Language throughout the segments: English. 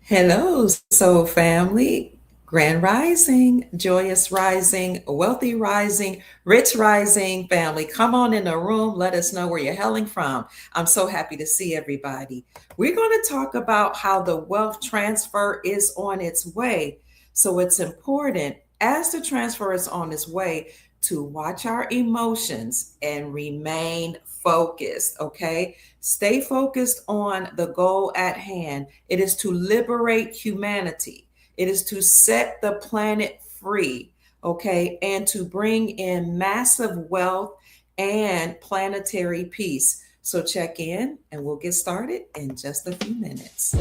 Hello, soul family. Grand rising, joyous rising, wealthy rising, rich rising family. Come on in the room. Let us know where you're hailing from. I'm so happy to see everybody. We're going to talk about how the wealth transfer is on its way. So it's important as the transfer is on its way to watch our emotions and remain focused, okay? Stay focused on the goal at hand. It is to liberate humanity, it is to set the planet free, okay, and to bring in massive wealth and planetary peace. So check in and we'll get started in just a few minutes.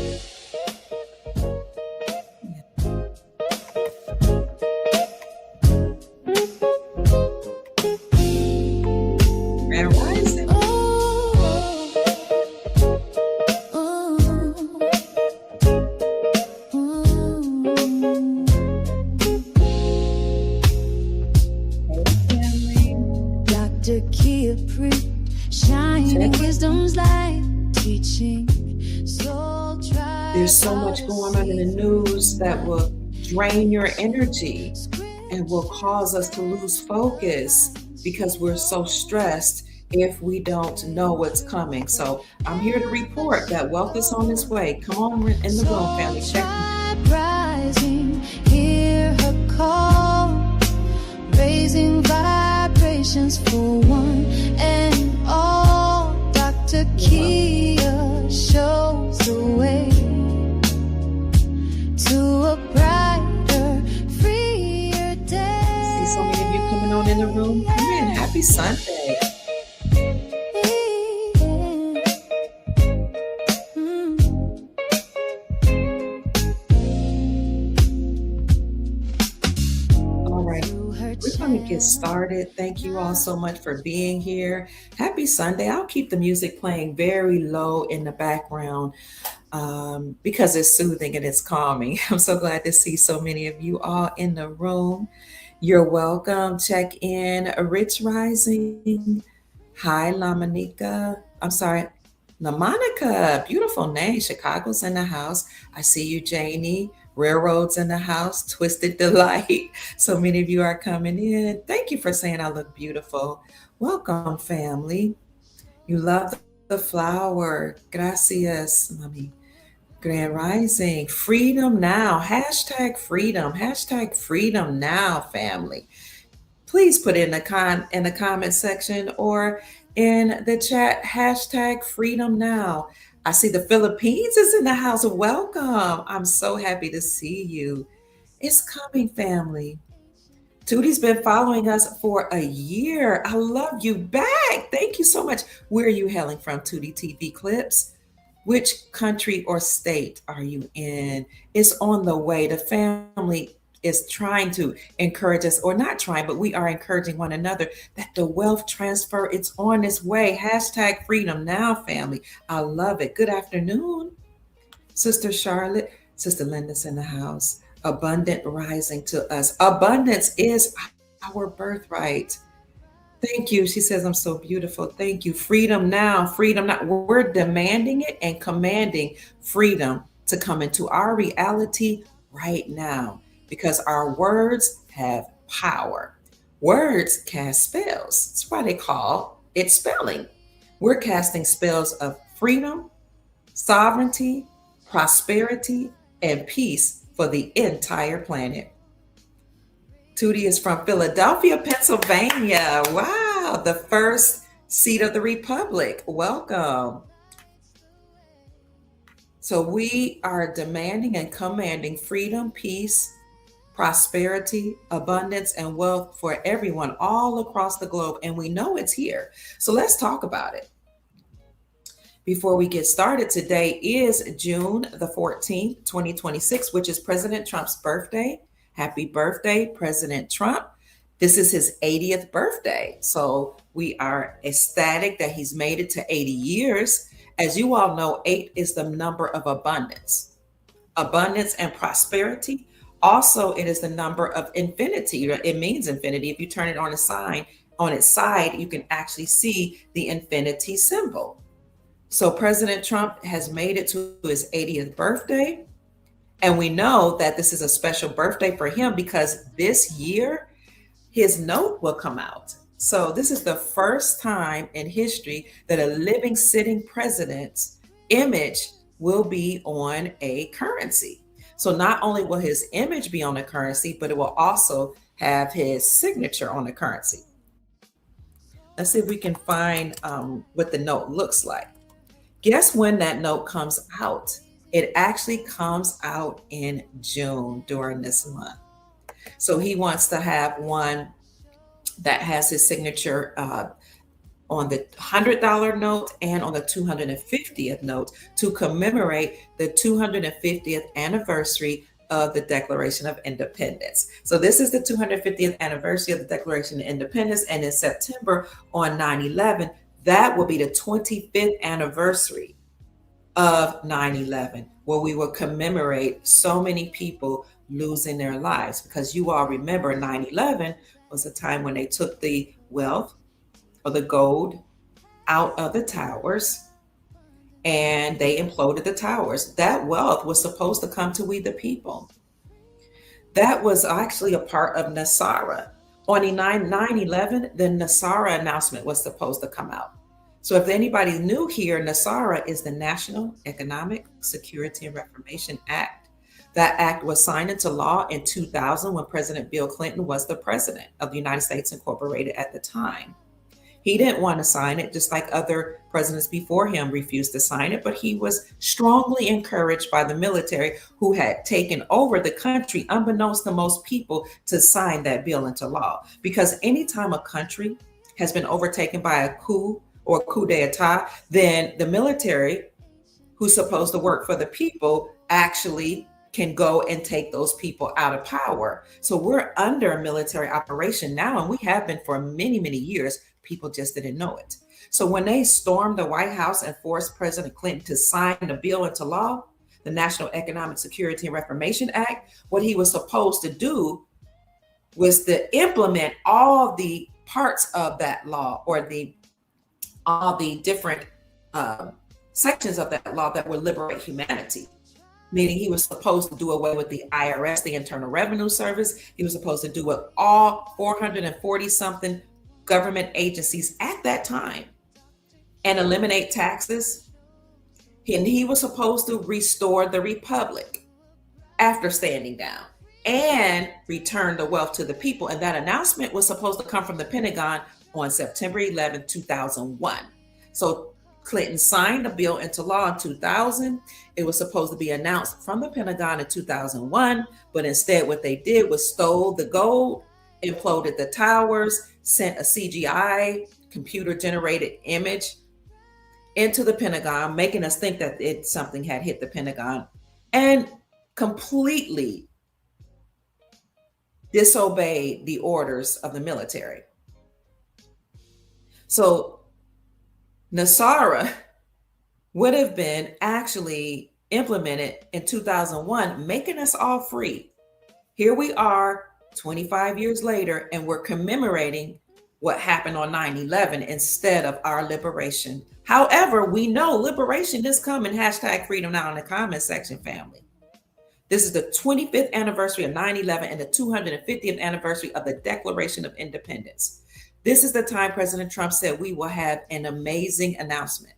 Grand Rising. Hey, family. Dr. Kia Priest, shining wisdom's light, teaching soul tribe. There's so much going on in the news that will drain your energy and will cause us to lose focus because we're so stressed if we don't know what's coming. So I'm here to report that wealth is on its way. Come on in the room, family. Check Tribe rising, hear her call, raising vibrations for one and all. Dr. Kia shows the way to a brighter, freer day. see so many of you coming on in the room. Come in. Happy Sunday. All right. We're going to get started. Thank you all so much for being here. Happy Sunday. I'll keep the music playing very low in the background because it's soothing and it's calming. I'm so glad to see so many of you all in the room. You're welcome. Check in. Rich Rising. Hi, Lamanika. I'm sorry. LaMonica. Beautiful name. Chicago's in the house. I see you, Janie. Railroads in the house. Twisted Delight. So many of you are coming in. Thank you for saying I look beautiful. Welcome, family. You love the flower. Gracias, mami. Grand Rising. Freedom now. Hashtag freedom. Hashtag freedom now, family. Please put in the comment section or in the chat hashtag freedom now. I see the Philippines is in the house. Welcome. I'm so happy to see you. It's coming, family. Tootie's been following us for a year. I love you back. Thank you so much. Where are you hailing from, Tootie TV Clips? Which country or state are you in? It's on the way. The family is trying to encourage us, or not trying, but we are encouraging one another that the wealth transfer, it's on its way. Hashtag freedom now, family. I love it. Good afternoon, Sister Charlotte. Sister Linda's in the house. Abundant rising to us. Abundance is our birthright. Thank you. She says, I'm so beautiful. Thank you. Freedom now, freedom now. We're demanding it and commanding freedom to come into our reality right now because our words have power. Words cast spells. That's why they call it spelling. We're casting spells of freedom, sovereignty, prosperity, and peace for the entire planet. Tootie is from Philadelphia, Pennsylvania. Wow, the first seat of the Republic. Welcome. So we are demanding and commanding freedom, peace, prosperity, abundance, and wealth for everyone all across the globe. And we know it's here. So let's talk about it. Before we get started, today is June the 14th, 2026, which is President Trump's birthday. Happy birthday, President Trump. This is his 80th birthday. So we are ecstatic that he's made it to 80 years. As you all know, 8 is the number of abundance and prosperity. Also, it is the number of infinity. It means infinity. If you turn it on its side, you can actually see the infinity symbol. So President Trump has made it to his 80th birthday. And we know that this is a special birthday for him because this year his note will come out. So this is the first time in history that a living sitting president's image will be on a currency. So not only will his image be on the currency, but it will also have his signature on the currency. Let's see if we can find what the note looks like. Guess when that note comes out? It actually comes out in June during this month. So he wants to have one that has his signature on the $100 note and on the 250th note to commemorate the 250th anniversary of the Declaration of Independence. So this is the 250th anniversary of the Declaration of Independence, and in September on 9/11, that will be the 25th anniversary of 9/11, where we will commemorate so many people losing their lives. Because you all remember 9/11 was a time when they took the wealth or the gold out of the towers and they imploded the towers. That wealth was supposed to come to we the people. That was actually a part of Nasara. On 9/11, the Nasara announcement was supposed to come out. So if anybody new here, Nasara is the National Economic Security and Reformation Act. That act was signed into law in 2000 when President Bill Clinton was the president of the United States Incorporated at the time. He didn't want to sign it, just like other presidents before him refused to sign it, but he was strongly encouraged by the military who had taken over the country, unbeknownst to most people, to sign that bill into law. Because anytime a country has been overtaken by a coup or coup d'etat, then the military, who's supposed to work for the people, actually can go and take those people out of power. So we're under a military operation now, and we have been for many, many years. People just didn't know it. So when they stormed the White House and forced President Clinton to sign the bill into law, the National Economic Security and Reformation Act, what he was supposed to do was to implement all the parts of that law, or all the different sections of that law that would liberate humanity. Meaning he was supposed to do away with the IRS, the Internal Revenue Service. He was supposed to do with all 440 something government agencies at that time and eliminate taxes. And he was supposed to restore the republic after standing down and return the wealth to the people. And that announcement was supposed to come from the Pentagon on September 11, 2001. So Clinton signed the bill into law in 2000. It was supposed to be announced from the Pentagon in 2001, but instead what they did was stole the gold, imploded the towers, sent a CGI, computer-generated image into the Pentagon, making us think that something had hit the Pentagon, and completely disobeyed the orders of the military. So Nasara would have been actually implemented in 2001, making us all free. Here we are 25 years later, and we're commemorating what happened on 9/11 instead of our liberation. However, we know liberation is coming. Hashtag freedom now in the comment section, family. This is the 25th anniversary of 9/11 and the 250th anniversary of the Declaration of Independence. This is the time President Trump said we will have an amazing announcement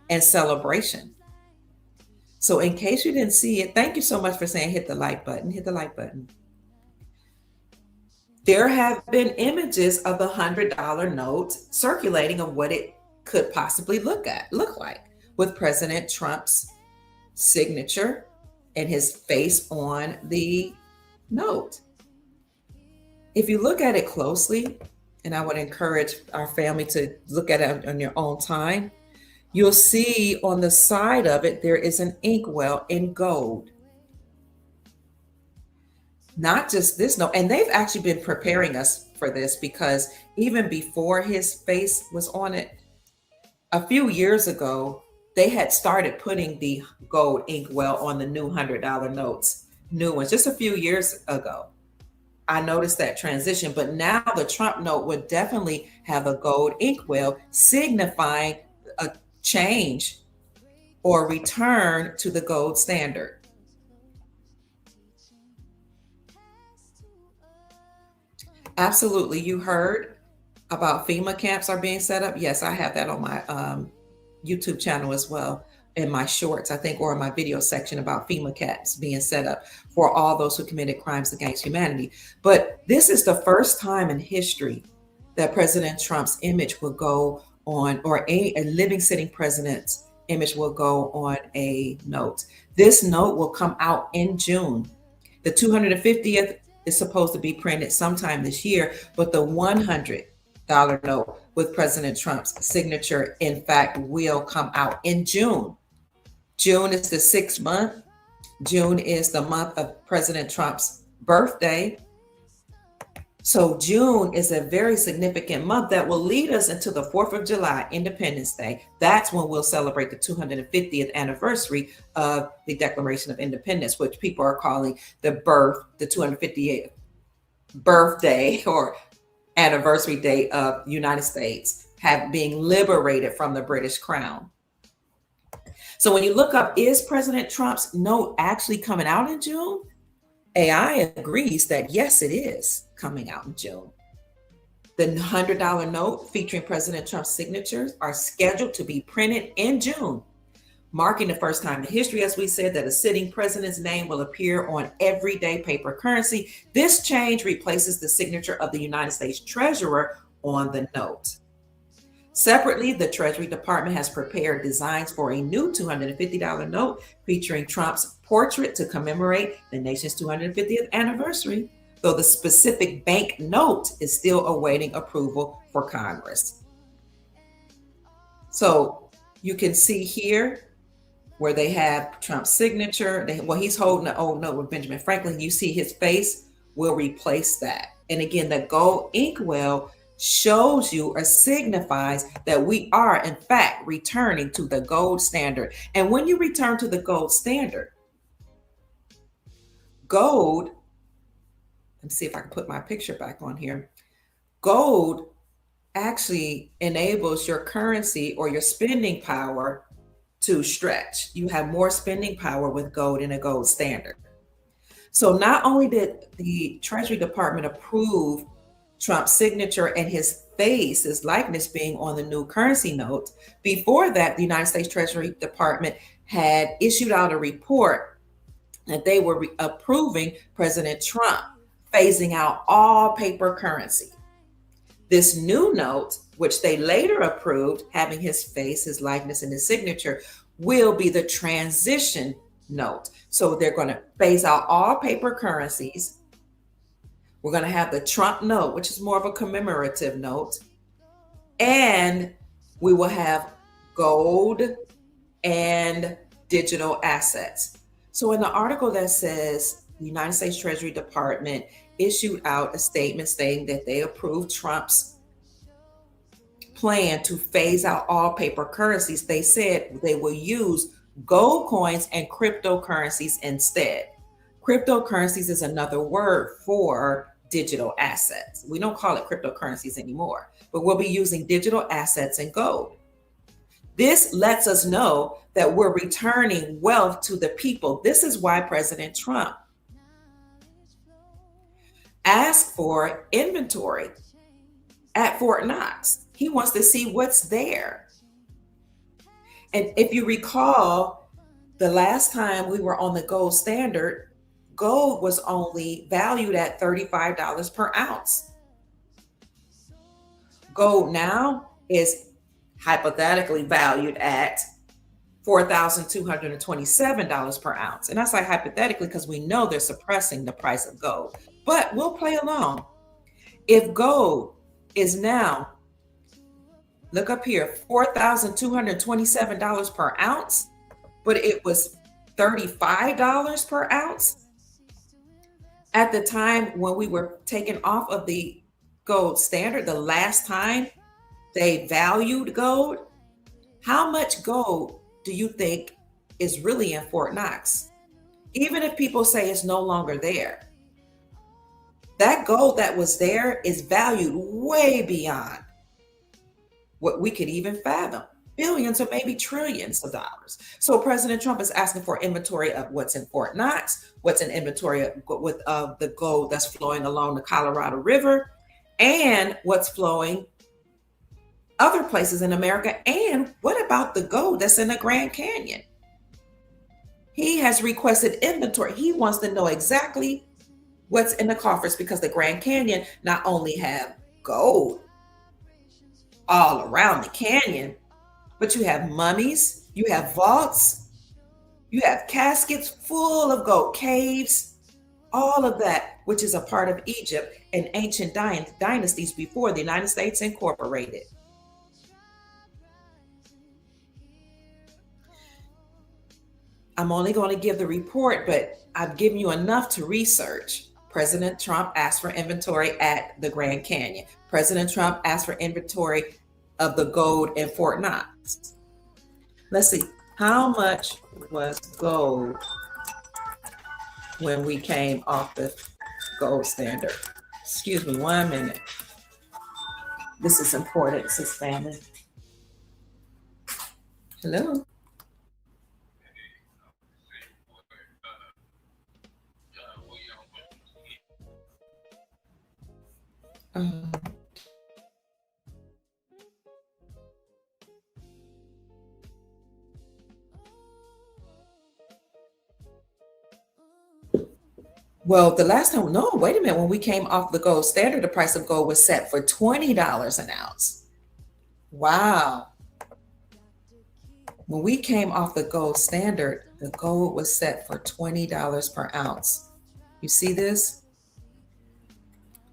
and celebration. So in case you didn't see it, thank you so much for saying hit the like button, hit the like button. There have been images of the $100 note circulating of what it could possibly look like, with President Trump's signature and his face on the note. If you look at it closely, and I would encourage our family to look at it on your own time, you'll see on the side of it, there is an inkwell in gold. Not just this note, and they've actually been preparing us for this, because even before his face was on it, a few years ago, they had started putting the gold inkwell on the new $100 notes, new ones, just a few years ago. I noticed that transition, but now the Trump note would definitely have a gold inkwell, signifying a change or return to the gold standard. Absolutely. You heard about FEMA camps are being set up. Yes, I have that on my YouTube channel as well, in my shorts, I think, or in my video section about FEMA camps being set up for all those who committed crimes against humanity. But this is the first time in history that President Trump's image will go on, or a living sitting president's image will go on a note. This note will come out in June. The 250th is supposed to be printed sometime this year, but the $100 note with President Trump's signature, in fact, will come out in June. June is the 6th month. June is the month of President Trump's birthday. So June is a very significant month that will lead us into the 4th of July, Independence Day. That's when we'll celebrate the 250th anniversary of the Declaration of Independence, which people are calling the 258th birthday or anniversary date of the United States being liberated from the British Crown. So when you look up, is President Trump's note actually coming out in June? AI agrees that yes, it is coming out in June. The $100 note featuring President Trump's signatures are scheduled to be printed in June, marking the first time in history, as we said, that a sitting president's name will appear on everyday paper currency. This change replaces the signature of the United States Treasurer on the note. Separately, the Treasury Department has prepared designs for a new $250 note featuring Trump's portrait to commemorate the nation's 250th anniversary, though the specific bank note is still awaiting approval for Congress. So you can see here where they have Trump's signature. He's holding an old note with Benjamin Franklin. You see his face will replace that. And again, the gold inkwell shows you or signifies that we are, in fact, returning to the gold standard. And when you return to the gold standard, gold, let me see if I can put my picture back on here. Gold actually enables your currency or your spending power to stretch. You have more spending power with gold in a gold standard. So not only did the Treasury Department approve Trump's signature and his face, his likeness being on the new currency note, before that, the United States Treasury Department had issued out a report that they were approving President Trump phasing out all paper currency. This new note, which they later approved, having his face, his likeness, and his signature, will be the transition note. So they're going to phase out all paper currencies. We're going to have the Trump note, which is more of a commemorative note. And we will have gold and digital assets. So in the article that says the United States Treasury Department issued out a statement saying that they approved Trump's plan to phase out all paper currencies, they said they will use gold coins and cryptocurrencies instead. Cryptocurrencies is another word for digital assets. We don't call it cryptocurrencies anymore, but we'll be using digital assets and gold. This lets us know that we're returning wealth to the people. This is why President Trump asked for inventory at Fort Knox. He wants to see what's there. And if you recall, the last time we were on the gold standard, gold was only valued at $35 per ounce. Gold now is hypothetically valued at $4,227 per ounce. And I say hypothetically because we know they're suppressing the price of gold. But we'll play along. If gold is now, look up here, $4,227 per ounce, but it was $35 per ounce at the time when we were taken off of the gold standard, the last time they valued gold. How much gold do you think is really in Fort Knox? Even if people say it's no longer there, that gold that was there is valued way beyond what we could even fathom. Billions or maybe trillions of dollars. So President Trump is asking for inventory of what's in Fort Knox, what's in inventory with the gold that's flowing along the Colorado River, and what's flowing other places in America. And what about the gold that's in the Grand Canyon? He has requested inventory. He wants to know exactly what's in the coffers because the Grand Canyon not only have gold all around the canyon, but you have mummies, you have vaults, you have caskets full of gold, caves, all of that, which is a part of Egypt and ancient dynasties before the United States incorporated. I'm only going to give the report, but I've given you enough to research. President Trump asked for inventory at the Grand Canyon. President Trump asked for inventory of the gold in Fort Knox. Let's see, how much was gold when we came off the gold standard? Excuse me 1 minute. This is important, sis family. Hello. Um, well, the last time, no, wait a minute. When we came off the gold standard, the price of gold was set for $20 an ounce. Wow. When we came off the gold standard, the gold was set for $20 per ounce. You see this?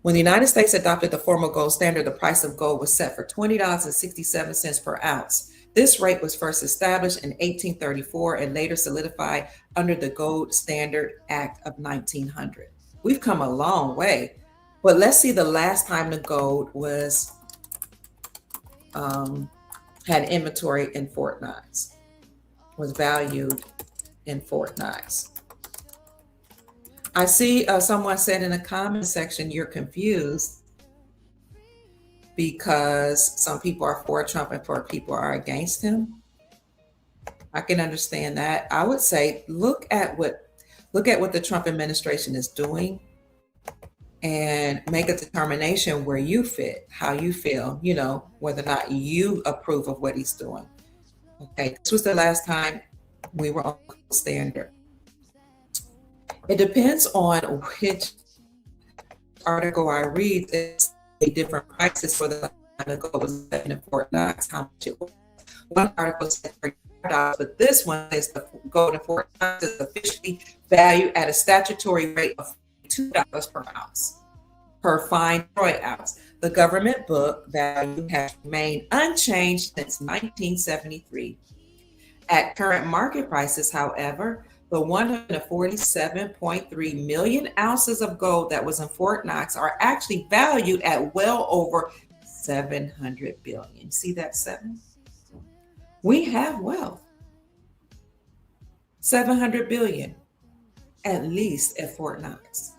When the United States adopted the formal gold standard, the price of gold was set for $20.67 per ounce. This rate was first established in 1834 and later solidified under the Gold Standard Act of 1900. We've come a long way, but let's see the last time the gold was had inventory in Fort Knox, was valued in Fort Knox. I see someone said in the comment section, you're confused because some people are for Trump and for people are against him. I can understand that. I would say look at what the Trump administration is doing and make a determination where you fit, how you feel, whether or not you approve of what he's doing. Okay, this was the last time we were on standard. It depends on which article I read. There's different prices for the gold was in Fort Knox. How much it was. One article said $35, but this one says the gold in Fort Knox is officially valued at a statutory rate of $2 per ounce per fine troy ounce. The government book value has remained unchanged since 1973. At current market prices, however, the 147.3 million ounces of gold that was in Fort Knox are actually valued at well over 700 billion. See that 7? We have wealth. 700 billion, at least at Fort Knox.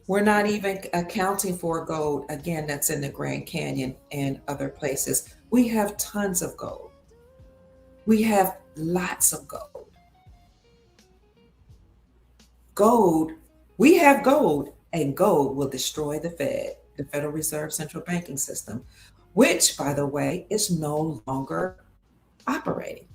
We're not even accounting for gold, again, that's in the Grand Canyon and other places. We have tons of gold. We have lots of gold. Gold, we have gold, and gold will destroy the Fed, the Federal Reserve Central Banking System, which, by the way, is no longer operating.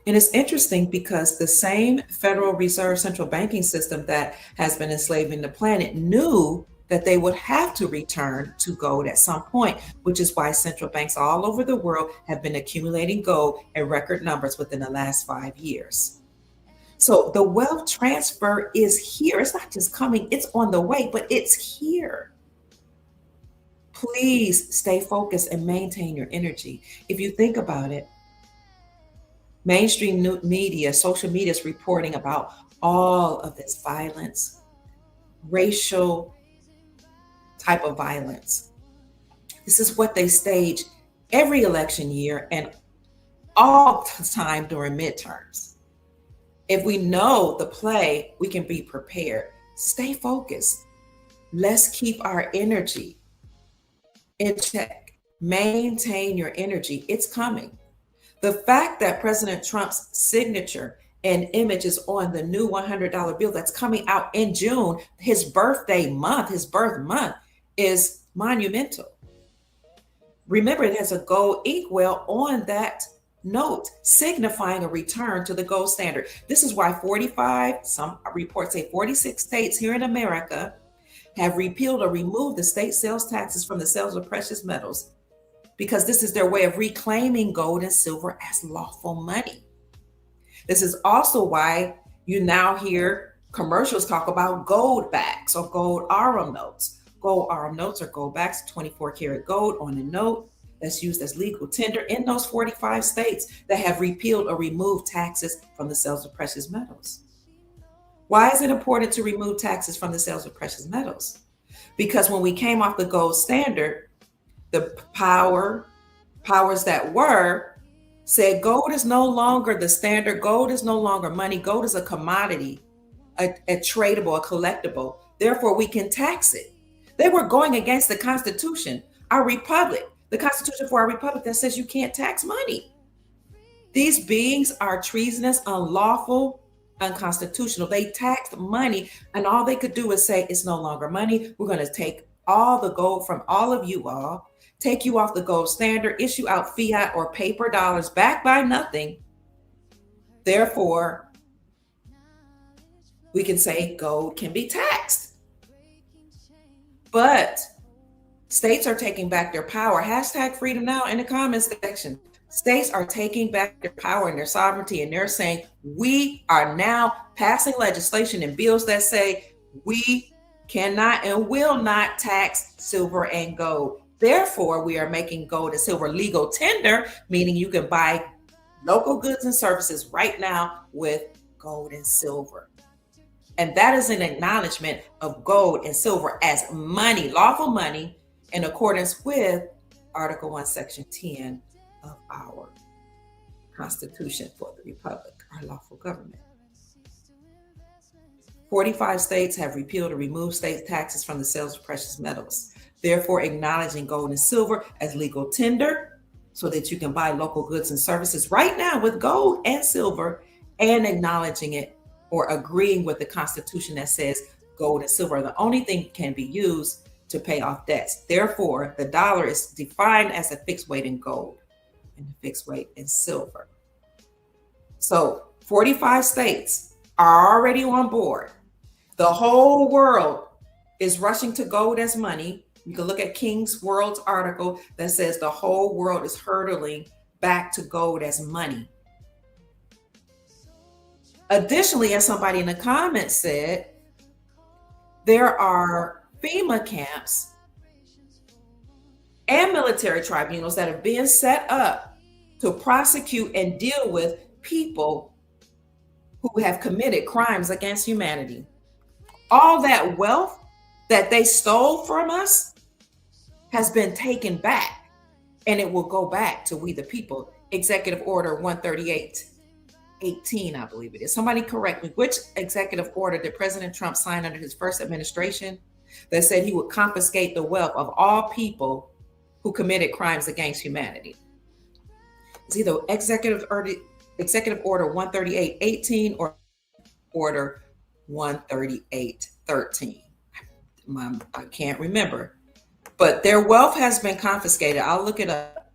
And it's interesting because the same Federal Reserve Central Banking System that has been enslaving the planet knew that they would have to return to gold at some point, which is why central banks all over the world have been accumulating gold in record numbers within the last 5 years. So the wealth transfer is here. It's not just coming, it's on the way, but it's here. Please stay focused and maintain your energy. If you think about it, mainstream media, social media is reporting about all of this violence, racial type of violence. This is what they stage every election year and all the time during midterms. If we know the play, we can be prepared. Stay focused. Let's keep our energy in check. Maintain your energy. It's coming. The fact that President Trump's signature and image is on the new $100 bill that's coming out in June. His birthday month, his birth month is monumental. Remember, it has a gold inkwell on that note, signifying a return to the gold standard. This is why 45, some reports say 46 states here in America have repealed or removed the state sales taxes from the sales of precious metals, because this is their way of reclaiming gold and silver as lawful money. This is also why you now hear commercials talk about gold backs or gold RM notes. Gold RM notes or gold backs, 24 karat gold on a note that's used as legal tender in those 45 states that have repealed or removed taxes from the sales of precious metals. Why is it important to remove taxes from the sales of precious metals? Because when we came off the gold standard, the powers that were said gold is no longer the standard. Gold is no longer money. Gold is a commodity, a tradable, a collectible. Therefore, we can tax it. They were going against the Constitution, our republic, the Constitution for our republic that says you can't tax money. These beings are treasonous, unlawful, unconstitutional. They taxed money, and all they could do is say it's no longer money. We're going to take all the gold from all of you all, take you off the gold standard, issue out fiat or paper dollars backed by nothing. Therefore, we can say gold can be taxed. But states are taking back their power. Hashtag freedom now in the comments section. States are taking back their power and their sovereignty, and they're saying we are now passing legislation and bills that say we cannot and will not tax silver and gold. Therefore, we are making gold and silver legal tender, meaning you can buy local goods and services right now with gold and silver. And that is an acknowledgement of gold and silver as money, lawful money, in accordance with Article 1, Section 10 of our Constitution for the Republic, our lawful government. 45 states have repealed or removed state taxes from the sales of precious metals, therefore acknowledging gold and silver as legal tender so that you can buy local goods and services right now with gold and silver, and acknowledging it or agreeing with the Constitution that says gold and silver are the only thing can be used to pay off debts. Therefore, the dollar is defined as a fixed weight in gold and a fixed weight in silver. So 45 states are already on board. The whole world is rushing to gold as money. You can look at King's World's article that says the whole world is hurtling back to gold as money. Additionally, as somebody in the comments said, there are FEMA camps and military tribunals that have been set up to prosecute and deal with people who have committed crimes against humanity. All that wealth that they stole from us has been taken back, and it will go back to we the people. Executive Order 138/18, I believe it is. Somebody correct me. Which executive order did President Trump sign under his first administration that said he would confiscate the wealth of all people who committed crimes against humanity? It's either Executive Order 138/18 or Order 138/13. I can't remember. But their wealth has been confiscated. I'll look it up.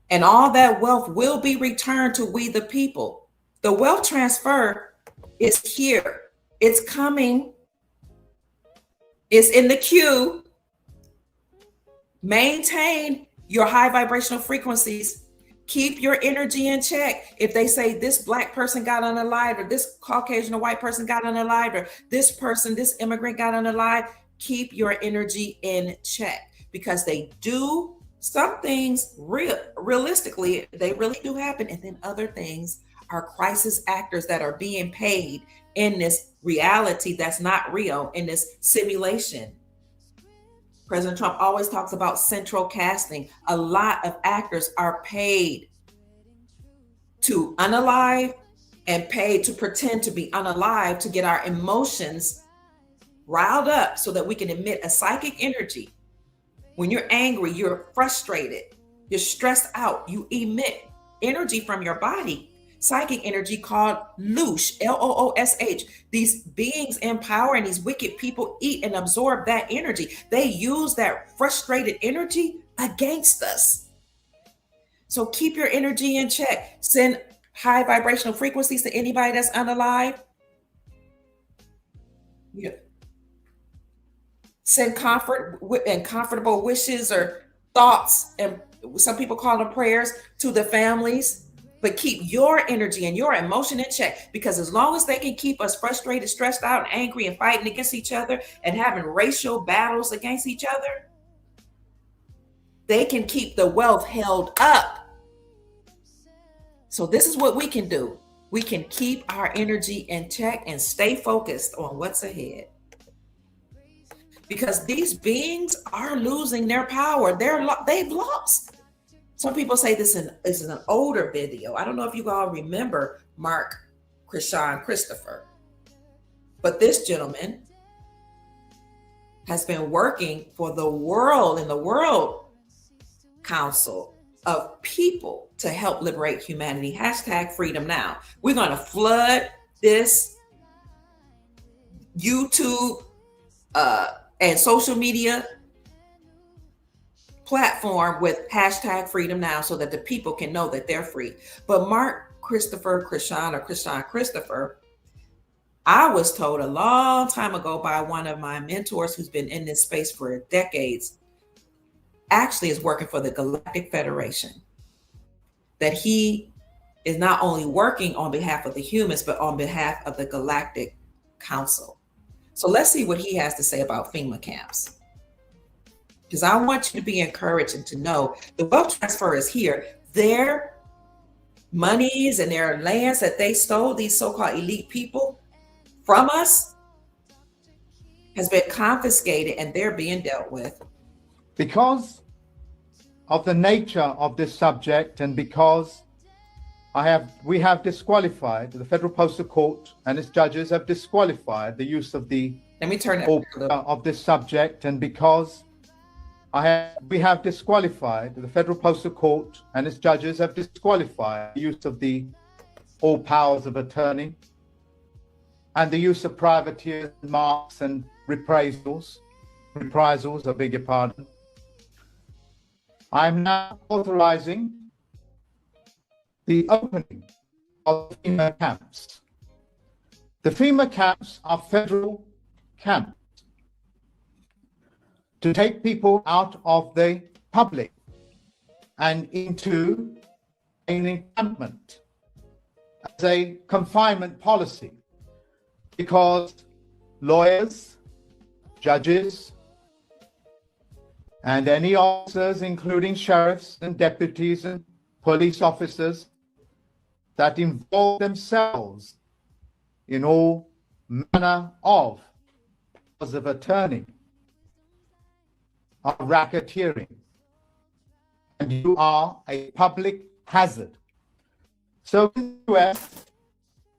And all that wealth will be returned to we the people. The wealth transfer is here. It's coming. It's in the queue. Maintain your high vibrational frequencies. Keep your energy in check. If they say this Black person got unalived, or this Caucasian or white person got unalived, or this person, this immigrant got unalived, keep your energy in check, because they do some things realistically, they really do happen. And then other things are crisis actors that are being paid in this reality that's not real, in this simulation. President Trump always talks about central casting. A lot of actors are paid to unalive and paid to pretend to be unalive to get our emotions riled up so that we can emit a psychic energy. When you're angry, you're frustrated, you're stressed out, you emit energy from your body psychic energy called Loosh, Loosh. These beings in power and these wicked people eat and absorb that energy. They use that frustrated energy against us. So keep your energy in check. Send high vibrational frequencies to anybody that's unalive. Yeah. Send comfort and comfortable wishes or thoughts, and some people call them prayers, to the families. But keep your energy and your emotion in check, because as long as they can keep us frustrated, stressed out, and angry, and fighting against each other and having racial battles against each other, they can keep the wealth held up. So this is what we can do. We can keep our energy in check and stay focused on what's ahead. Because these beings are losing their power. They've lost. Some people say this is an older video. I don't know if you all remember Mark Krishan Christopher, but this gentleman has been working for the world in the World Council of People to help liberate humanity. Hashtag freedom now. We're going to flood this YouTube and social media platform with hashtag freedom now, so that the people can know that they're free. But Mark Christopher Krishan, or Krishan Christopher, I was told a long time ago by one of my mentors who's been in this space for decades, actually is working for the Galactic Federation. That he is not only working on behalf of the humans, but on behalf of the Galactic Council. So let's see what he has to say about FEMA camps. Because I want you to be encouraged and to know the wealth transfer is here. Their monies and their lands that they stole, these so-called elite people, from us, has been confiscated and they're being dealt with. Because of the nature of this subject, and because we have disqualified, the Federal Postal Court and its judges have disqualified the use of the Let me turn of this subject, and because we have disqualified, the Federal Postal Court and its judges have disqualified the use of the all powers of attorney and the use of privateers, marks, and reprisals, I beg your pardon. I am now authorizing the opening of FEMA camps. The FEMA camps are federal camps to take people out of the public and into an encampment as a confinement policy, because lawyers, judges, and any officers, including sheriffs and deputies and police officers, that involve themselves in all manner of powers of attorney are racketeering, and you are a public hazard. So in the US,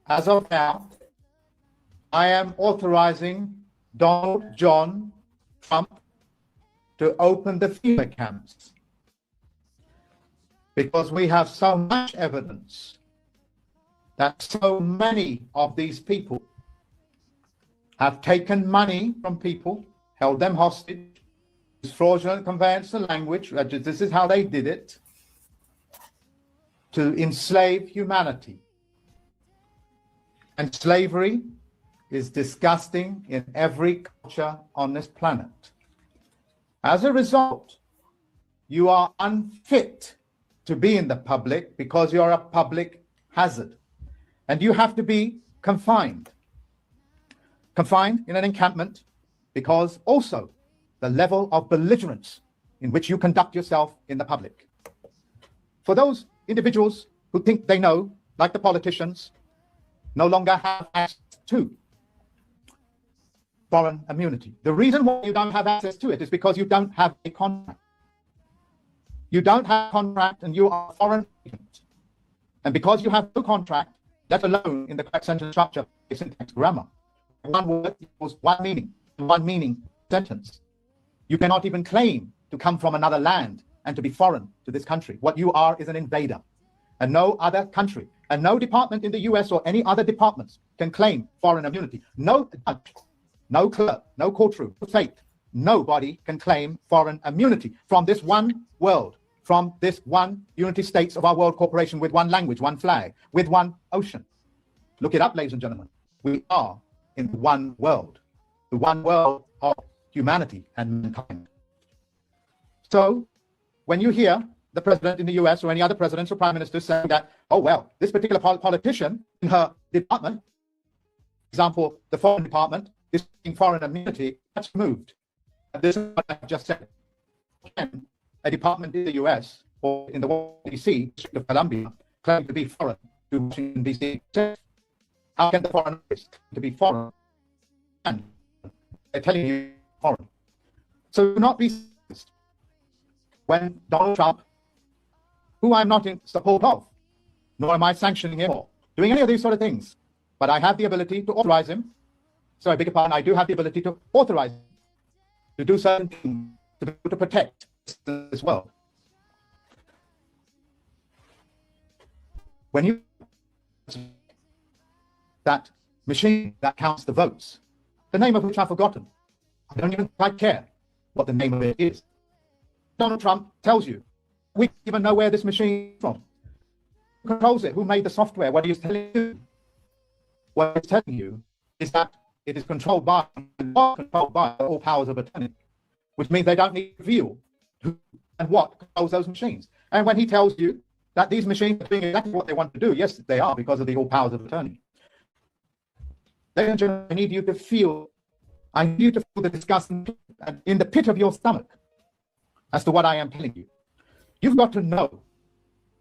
as of now, I am authorizing Donald John Trump to open the FEMA camps, because we have so much evidence that so many of these people have taken money from people, held them hostage, fraudulent conveyance of language, this is how they did it, to enslave humanity. And slavery is disgusting in every culture on this planet. As a result, you are unfit to be in the public because you're a public hazard. And you have to be confined in an encampment, because also the level of belligerence in which you conduct yourself in the public. For those individuals who think they know, like the politicians, no longer have access to foreign immunity. The reason why you don't have access to it is because you don't have a contract. You don't have a contract and you are a foreign agent. And because you have no contract, let alone in the correct sentence structure, syntax, grammar, one word equals one meaning sentence. You cannot even claim to come from another land and to be foreign to this country. What you are is an invader. And no other country And no department in the US or any other departments can claim foreign immunity. No judge, no clerk, no courtroom, no state, nobody can claim foreign immunity from this one world, from this one United States of our world corporation with one language, one flag, with one ocean. Look it up, ladies and gentlemen. We are in one world, the one world of humanity and mankind. So when you hear the president in the US or any other presidents or prime ministers saying that, oh, well, this particular politician in her department, for example, the foreign department, is in foreign immunity, that's removed. And this is what I just said. Can a department in the US or in the Washington, D.C., District of Columbia, claim to be foreign to Washington, D.C.? How can the foreign claim to be foreign? And they're telling you foreign. So do not be surprised when Donald Trump, who I'm not in support of, nor am I sanctioning him or doing any of these sort of things, but I have the ability to authorize him. So I beg your pardon, I do have the ability to authorize him to do certain things to be able to protect this world. When you that machine that counts the votes, the name of which I've forgotten, I don't even quite care what the name of it is. Donald Trump tells you, we don't even know where this machine is from. Who controls it? Who made the software? What he's telling you? What he's telling you is that it is controlled by all powers of attorney, which means they don't need to reveal who and what controls those machines. And when he tells you that these machines are doing exactly what they want to do, yes, they are, because of the all powers of attorney. Then I need you to feel, the disgust in the pit of your stomach as to what I am telling you. You've got to know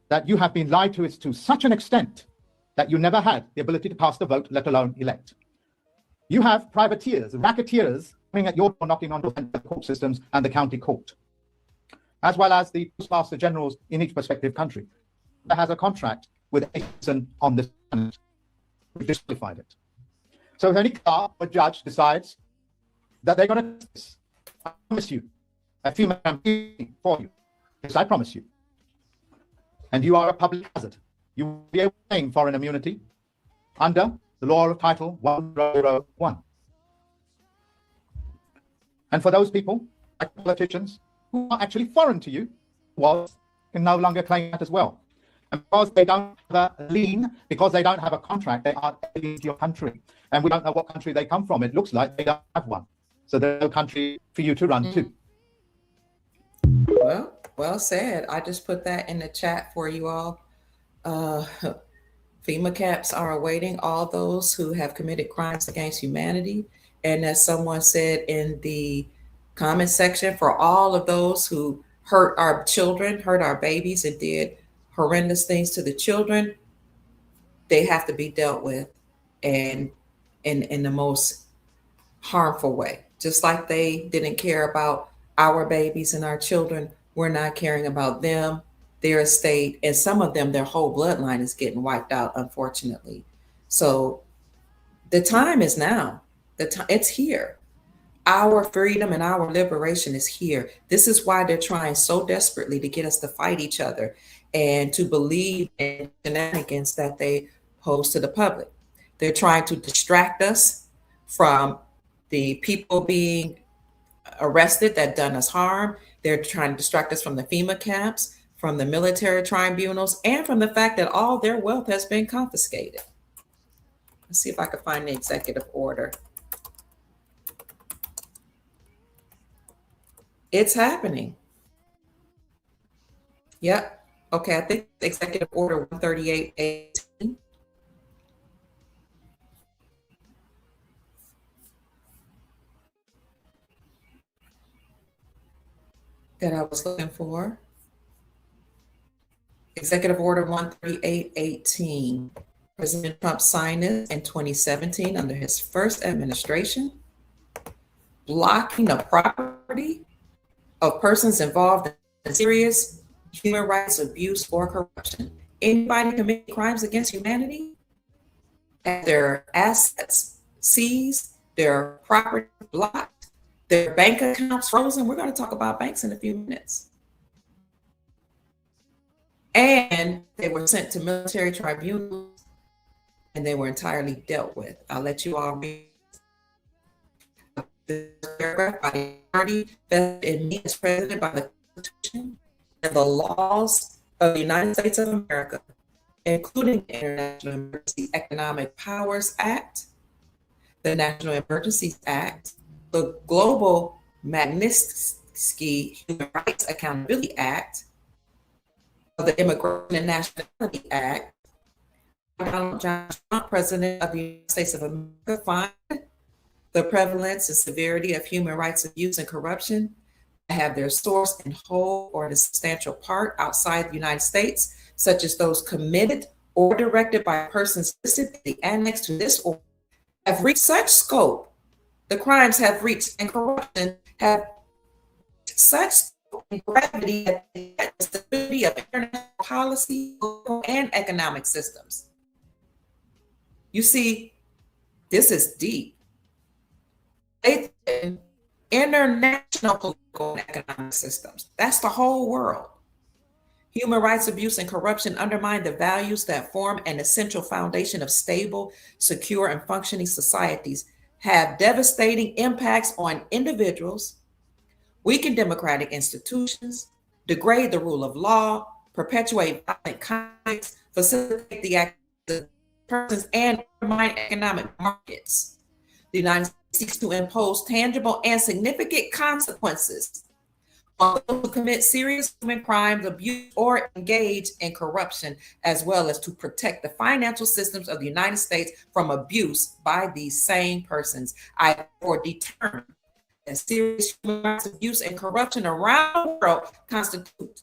that you have been lied to such an extent that you never had the ability to cast a vote, let alone elect. You have privateers, racketeers coming at your door, knocking on the court systems and the county court, as well as the postmaster generals in each prospective country that has a contract with a citizen on this planet. We've disqualified it. So if any court or judge decides that they're going to, I promise you, a female campaign for you. Yes, I promise you. And you are a public hazard. You will be able to claim foreign immunity under the law of Title 101. And for those people, like politicians, who are actually foreign to you, can no longer claim that as well. And because they don't have a lien, because they don't have a contract, they are alien to your country. And we don't know what country they come from. It looks like they don't have one. So there's no country for you to run to. Well said. I just put that in the chat for you all. FEMA caps are awaiting all those who have committed crimes against humanity. And as someone said in the comment section, for all of those who hurt our children, hurt our babies, and did horrendous things to the children, they have to be dealt with and in the most harmful way. Just like they didn't care about our babies and our children, we're not caring about them, their estate, and some of them, their whole bloodline is getting wiped out, unfortunately. So the time is now. It's here. Our freedom and our liberation is here. This is why they're trying so desperately to get us to fight each other and to believe in shenanigans that they pose to the public. They're trying to distract us from the people being arrested that done us harm. They're trying to distract us from the FEMA camps, from the military tribunals, and from the fact that all their wealth has been confiscated. Let's see if I can find the executive order. It's happening. Yep. Okay, I think executive order 138.18. That I was looking for. Executive Order 138.18. President Trump signed it in 2017 under his first administration, blocking the property of persons involved in serious human rights abuse or corruption. Anybody committing crimes against humanity, have their assets seized, their property blocked, their bank accounts frozen. We're going to talk about banks in a few minutes. and they were sent to military tribunals and they were entirely dealt with. I'll let you all read this paragraph. By the authority vested in me as president by the Constitution and the laws of the United States of America, including the International Emergency Economic Powers Act, the National Emergencies Act, the Global Magnitsky Human Rights Accountability Act, the Immigration and Nationality Act. Donald John Trump, President of the United States of America, find the prevalence and severity of human rights abuse and corruption have their source in whole or in a substantial part outside the United States, such as those committed or directed by persons listed in the annex to this order, have reached such scope, the crimes have reached and corruption have such scope and gravity that the stability of international policy and economic systems. You see, this is deep. International political and economic systems. That's the whole world. Human rights abuse and corruption undermine the values that form an essential foundation of stable, secure, and functioning societies, have devastating impacts on individuals, weaken democratic institutions, degrade the rule of law, perpetuate violent conflicts, facilitate the actions of persons, and undermine economic markets. The United States seeks to impose tangible and significant consequences on those who commit serious human crimes, abuse, or engage in corruption, as well as to protect the financial systems of the United States from abuse by these same persons. I therefore determine that serious human rights abuse and corruption around the world constitute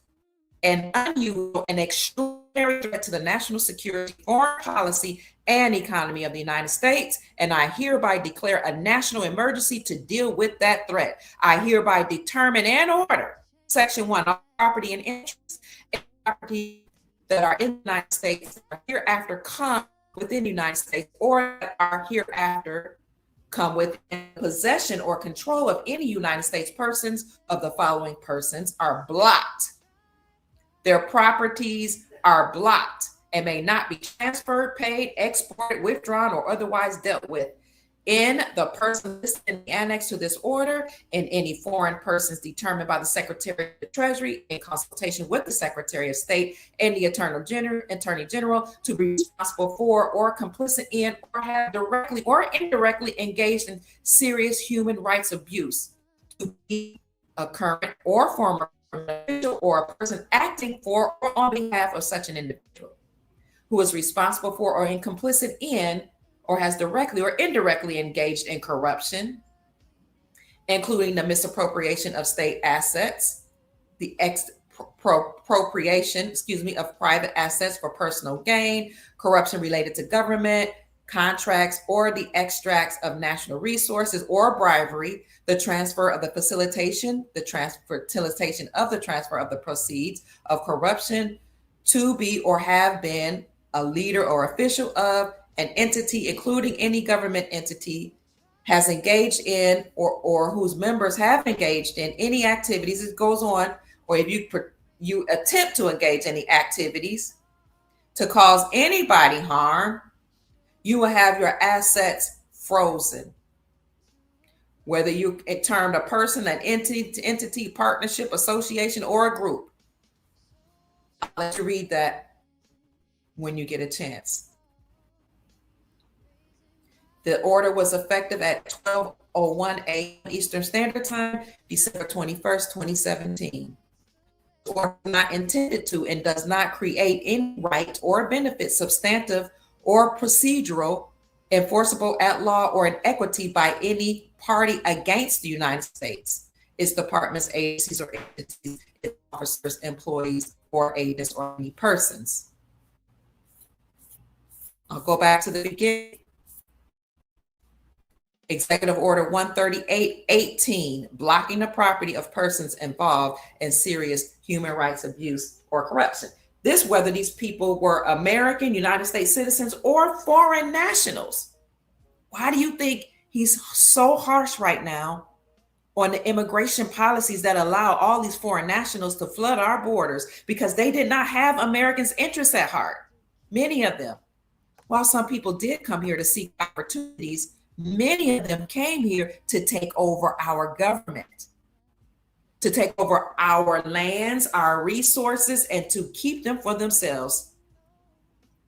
an unusual and extraordinary threat to the national security, foreign policy, and economy of the United States, and I hereby declare a national emergency to deal with that threat. I hereby determine and order, Section 1, all property and interests and property that are in the United States are hereafter come within the United States or that are hereafter come within possession or control of any United States persons of the following persons are blocked. Their properties are blocked and may not be transferred, paid, exported, withdrawn, or otherwise dealt with in the person listed in the annex to this order, in any foreign persons determined by the Secretary of the Treasury in consultation with the Secretary of State and the Attorney General to be responsible for or complicit in or have directly or indirectly engaged in serious human rights abuse to be a current or former individual or a person acting for or on behalf of such an individual who is responsible for or complicit in or has directly or indirectly engaged in corruption, including the misappropriation of state assets, the expropriation, of private assets for personal gain, corruption related to government, contracts, or the extracts of national resources or bribery, the transfer of the facilitation of the transfer of the proceeds of corruption to be or have been a leader or official of an entity, including any government entity, has engaged in or whose members have engaged in any activities, it goes on, or if you attempt to engage any activities to cause anybody harm, you will have your assets frozen. Whether you termed a person, an entity, partnership, association, or a group. I'll let you read that when you get a chance. The order was effective at 12:01 a.m. Eastern Standard Time, December 21st, 2017. The order is not intended to and does not create any right or benefit, substantive or procedural, enforceable at law or in equity by any party against the United States, its departments, agencies, or entities, its officers, employees, or agents, or any persons. I'll go back to the beginning. Executive Order 138/18, blocking the property of persons involved in serious human rights abuse or corruption. This, whether these people were American, United States citizens, or foreign nationals. Why do you think he's so harsh right now on the immigration policies that allow all these foreign nationals to flood our borders because they did not have Americans' interests at heart. Many of them. While some people did come here to seek opportunities, many of them came here to take over our government, to take over our lands, our resources, and to keep them for themselves.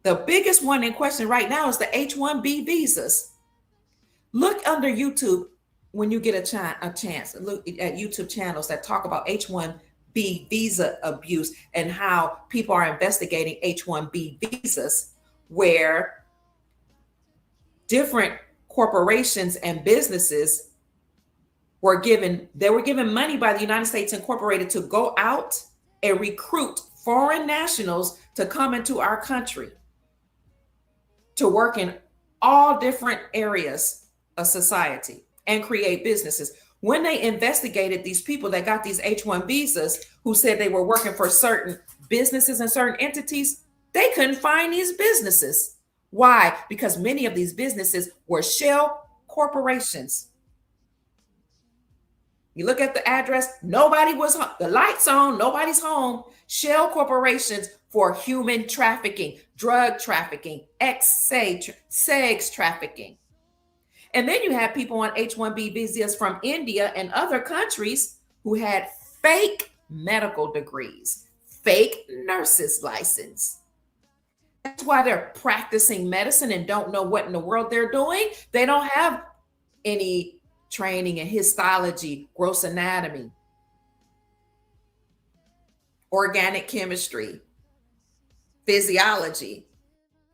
The biggest one in question right now is the H-1B visas. Look under YouTube when you get a chance. Look at YouTube channels that talk about H-1B visa abuse and how people are investigating H-1B visas, where different corporations and businesses were given money by the United States Incorporated to go out and recruit foreign nationals to come into our country to work in all different areas of society and create businesses. When they investigated these people that got these H-1 visas, who said they were working for certain businesses and certain entities, they couldn't find these businesses. Why? Because many of these businesses were shell corporations. You look at the address, nobody was home. The lights on, nobody's home. Shell corporations for human trafficking, drug trafficking, sex trafficking. And then you have people on H-1B visas from India and other countries who had fake medical degrees, fake nurses license. That's why they're practicing medicine and don't know what in the world they're doing. They don't have any training in histology, gross anatomy, organic chemistry, physiology,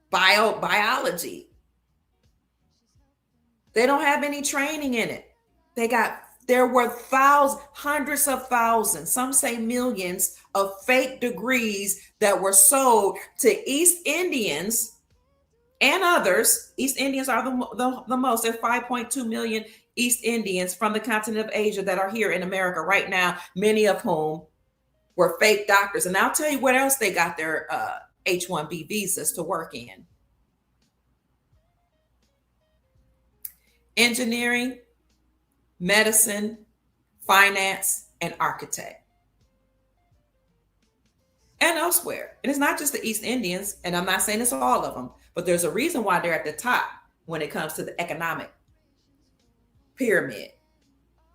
biology. They don't have any training in it. There were hundreds of thousands, some say millions of fake degrees that were sold to East Indians and others. East Indians are the most. There's 5.2 million East Indians from the continent of Asia that are here in America right now, many of whom were fake doctors. And I'll tell you what else they got their H-1B visas to work in. Engineering, medicine, finance, and architect. And elsewhere. And it's not just the East Indians, and I'm not saying it's all of them, but there's a reason why they're at the top when it comes to the economic pyramid.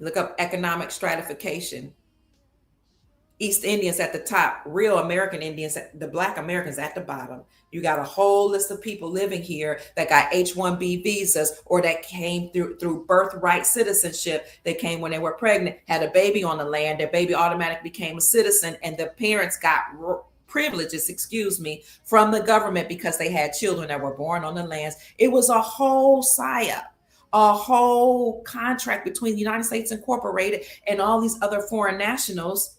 Look up economic stratification. East Indians at the top, real American Indians, the Black Americans at the bottom. You got a whole list of people living here that got H-1B visas or that came through birthright citizenship. They came when they were pregnant, had a baby on the land. Their baby automatically became a citizen, and the parents got privileges, from the government because they had children that were born on the lands. It was a whole psyop, a whole contract between the United States Incorporated and all these other foreign nationals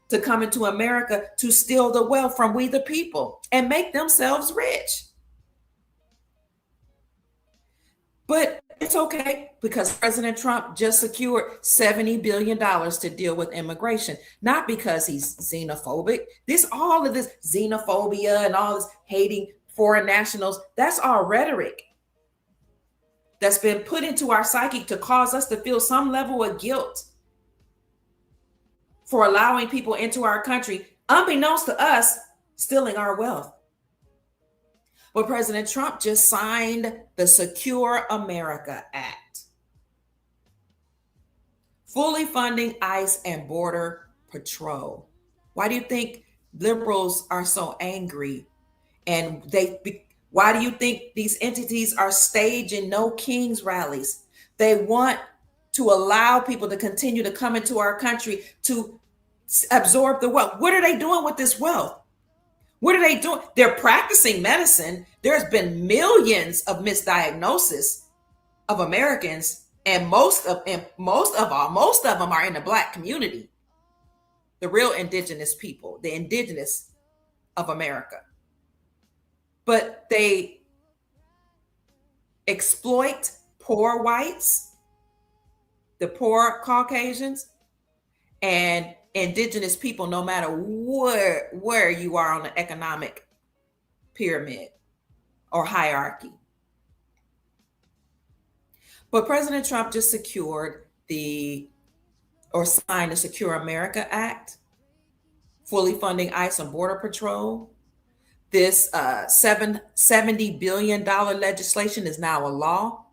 to come into America to steal the wealth from we the people and make themselves rich. But it's okay because President Trump just secured $70 billion to deal with immigration, not because he's xenophobic. All of this xenophobia and all this hating foreign nationals, that's all rhetoric that's been put into our psyche to cause us to feel some level of guilt for allowing people into our country, unbeknownst to us, stealing our wealth. But President Trump just signed the Secure America Act, fully funding ICE and Border Patrol. Why do you think liberals are so angry? And why do you think these entities are staging No Kings rallies? They want to allow people to continue to come into our country to absorb the wealth. What are they doing with this wealth? What are they doing? They're practicing medicine. There's been millions of misdiagnoses of Americans, and most of them are in the Black community, the real indigenous people, the indigenous of America. But they exploit poor whites, the poor Caucasians, and indigenous people, no matter where you are on the economic pyramid or hierarchy. But President Trump just secured the or signed the Secure America Act, fully funding ICE and Border Patrol. This $70 billion legislation is now a law.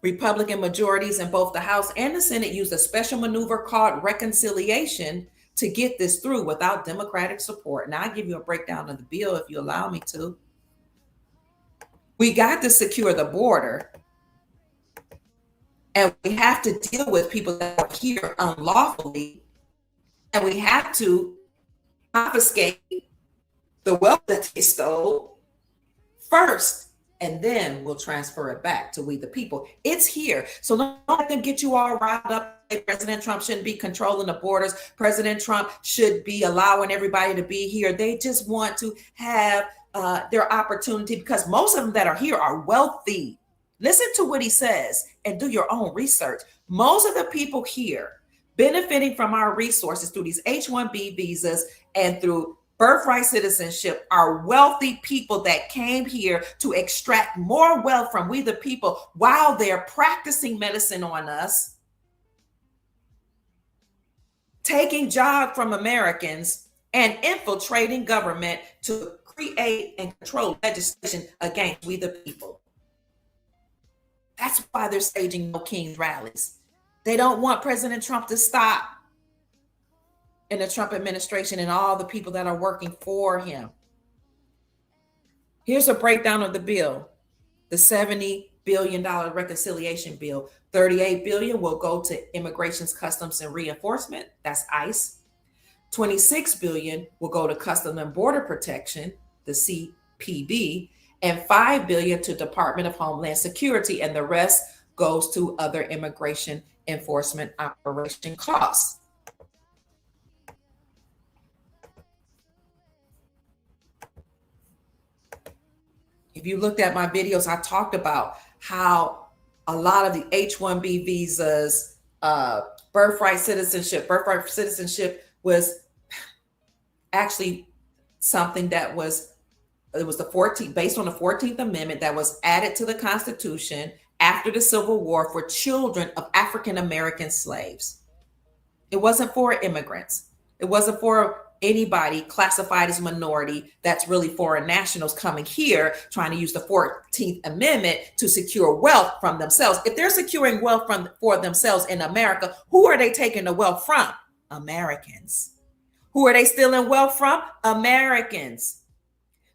Republican majorities in both the House and the Senate used a special maneuver called reconciliation to get this through without Democratic support. Now, I'll give you a breakdown of the bill if you allow me to. We got to secure the border, and we have to deal with people that are here unlawfully, and we have to confiscate the wealth that they stole first, and then we'll transfer it back to we the people. It's here. So don't let them get you all riled up. President Trump shouldn't be controlling the borders. President Trump should be allowing everybody to be here. They just want to have their opportunity, because most of them that are here are wealthy. Listen to what he says and do your own research. Most of the people here benefiting from our resources through these H-1B visas and through birthright citizenship are wealthy people that came here to extract more wealth from we the people while they're practicing medicine on us, taking jobs from Americans, and infiltrating government to create and control legislation against we the people. That's why they're staging No Kings rallies. They don't want President Trump to stop, and the Trump administration and all the people that are working for him. Here's a breakdown of the bill. The $70 billion reconciliation bill. $38 billion will go to Immigration, Customs, and Reinforcement. That's ICE. $26 billion will go to Customs and Border Protection, the CPB, and $5 billion to Department of Homeland Security, and the rest goes to other immigration enforcement operation costs. If you looked at my videos, I talked about how a lot of the H-1B visas, birthright citizenship was actually something that was, it was the 14th, based on the 14th Amendment that was added to the Constitution after the Civil War for children of African-American slaves. It wasn't for immigrants. It wasn't for anybody classified as minority that's really foreign nationals coming here trying to use the 14th Amendment to secure wealth from themselves. If they're securing wealth for themselves in America, who are they taking the wealth from? Americans. Who are they stealing wealth from? Americans.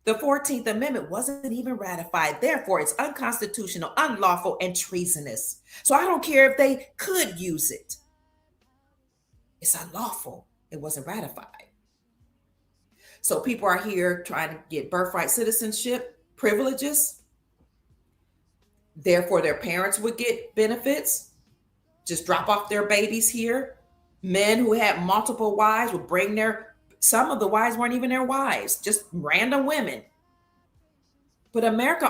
The 14th Amendment wasn't even ratified. Therefore, it's unconstitutional, unlawful, and treasonous. So I don't care if they could use it. It's unlawful. It wasn't ratified. So people are here trying to get birthright citizenship privileges. Therefore, their parents would get benefits. Just drop off their babies here. Men who had multiple wives would bring some of the wives weren't even their wives, just random women. But America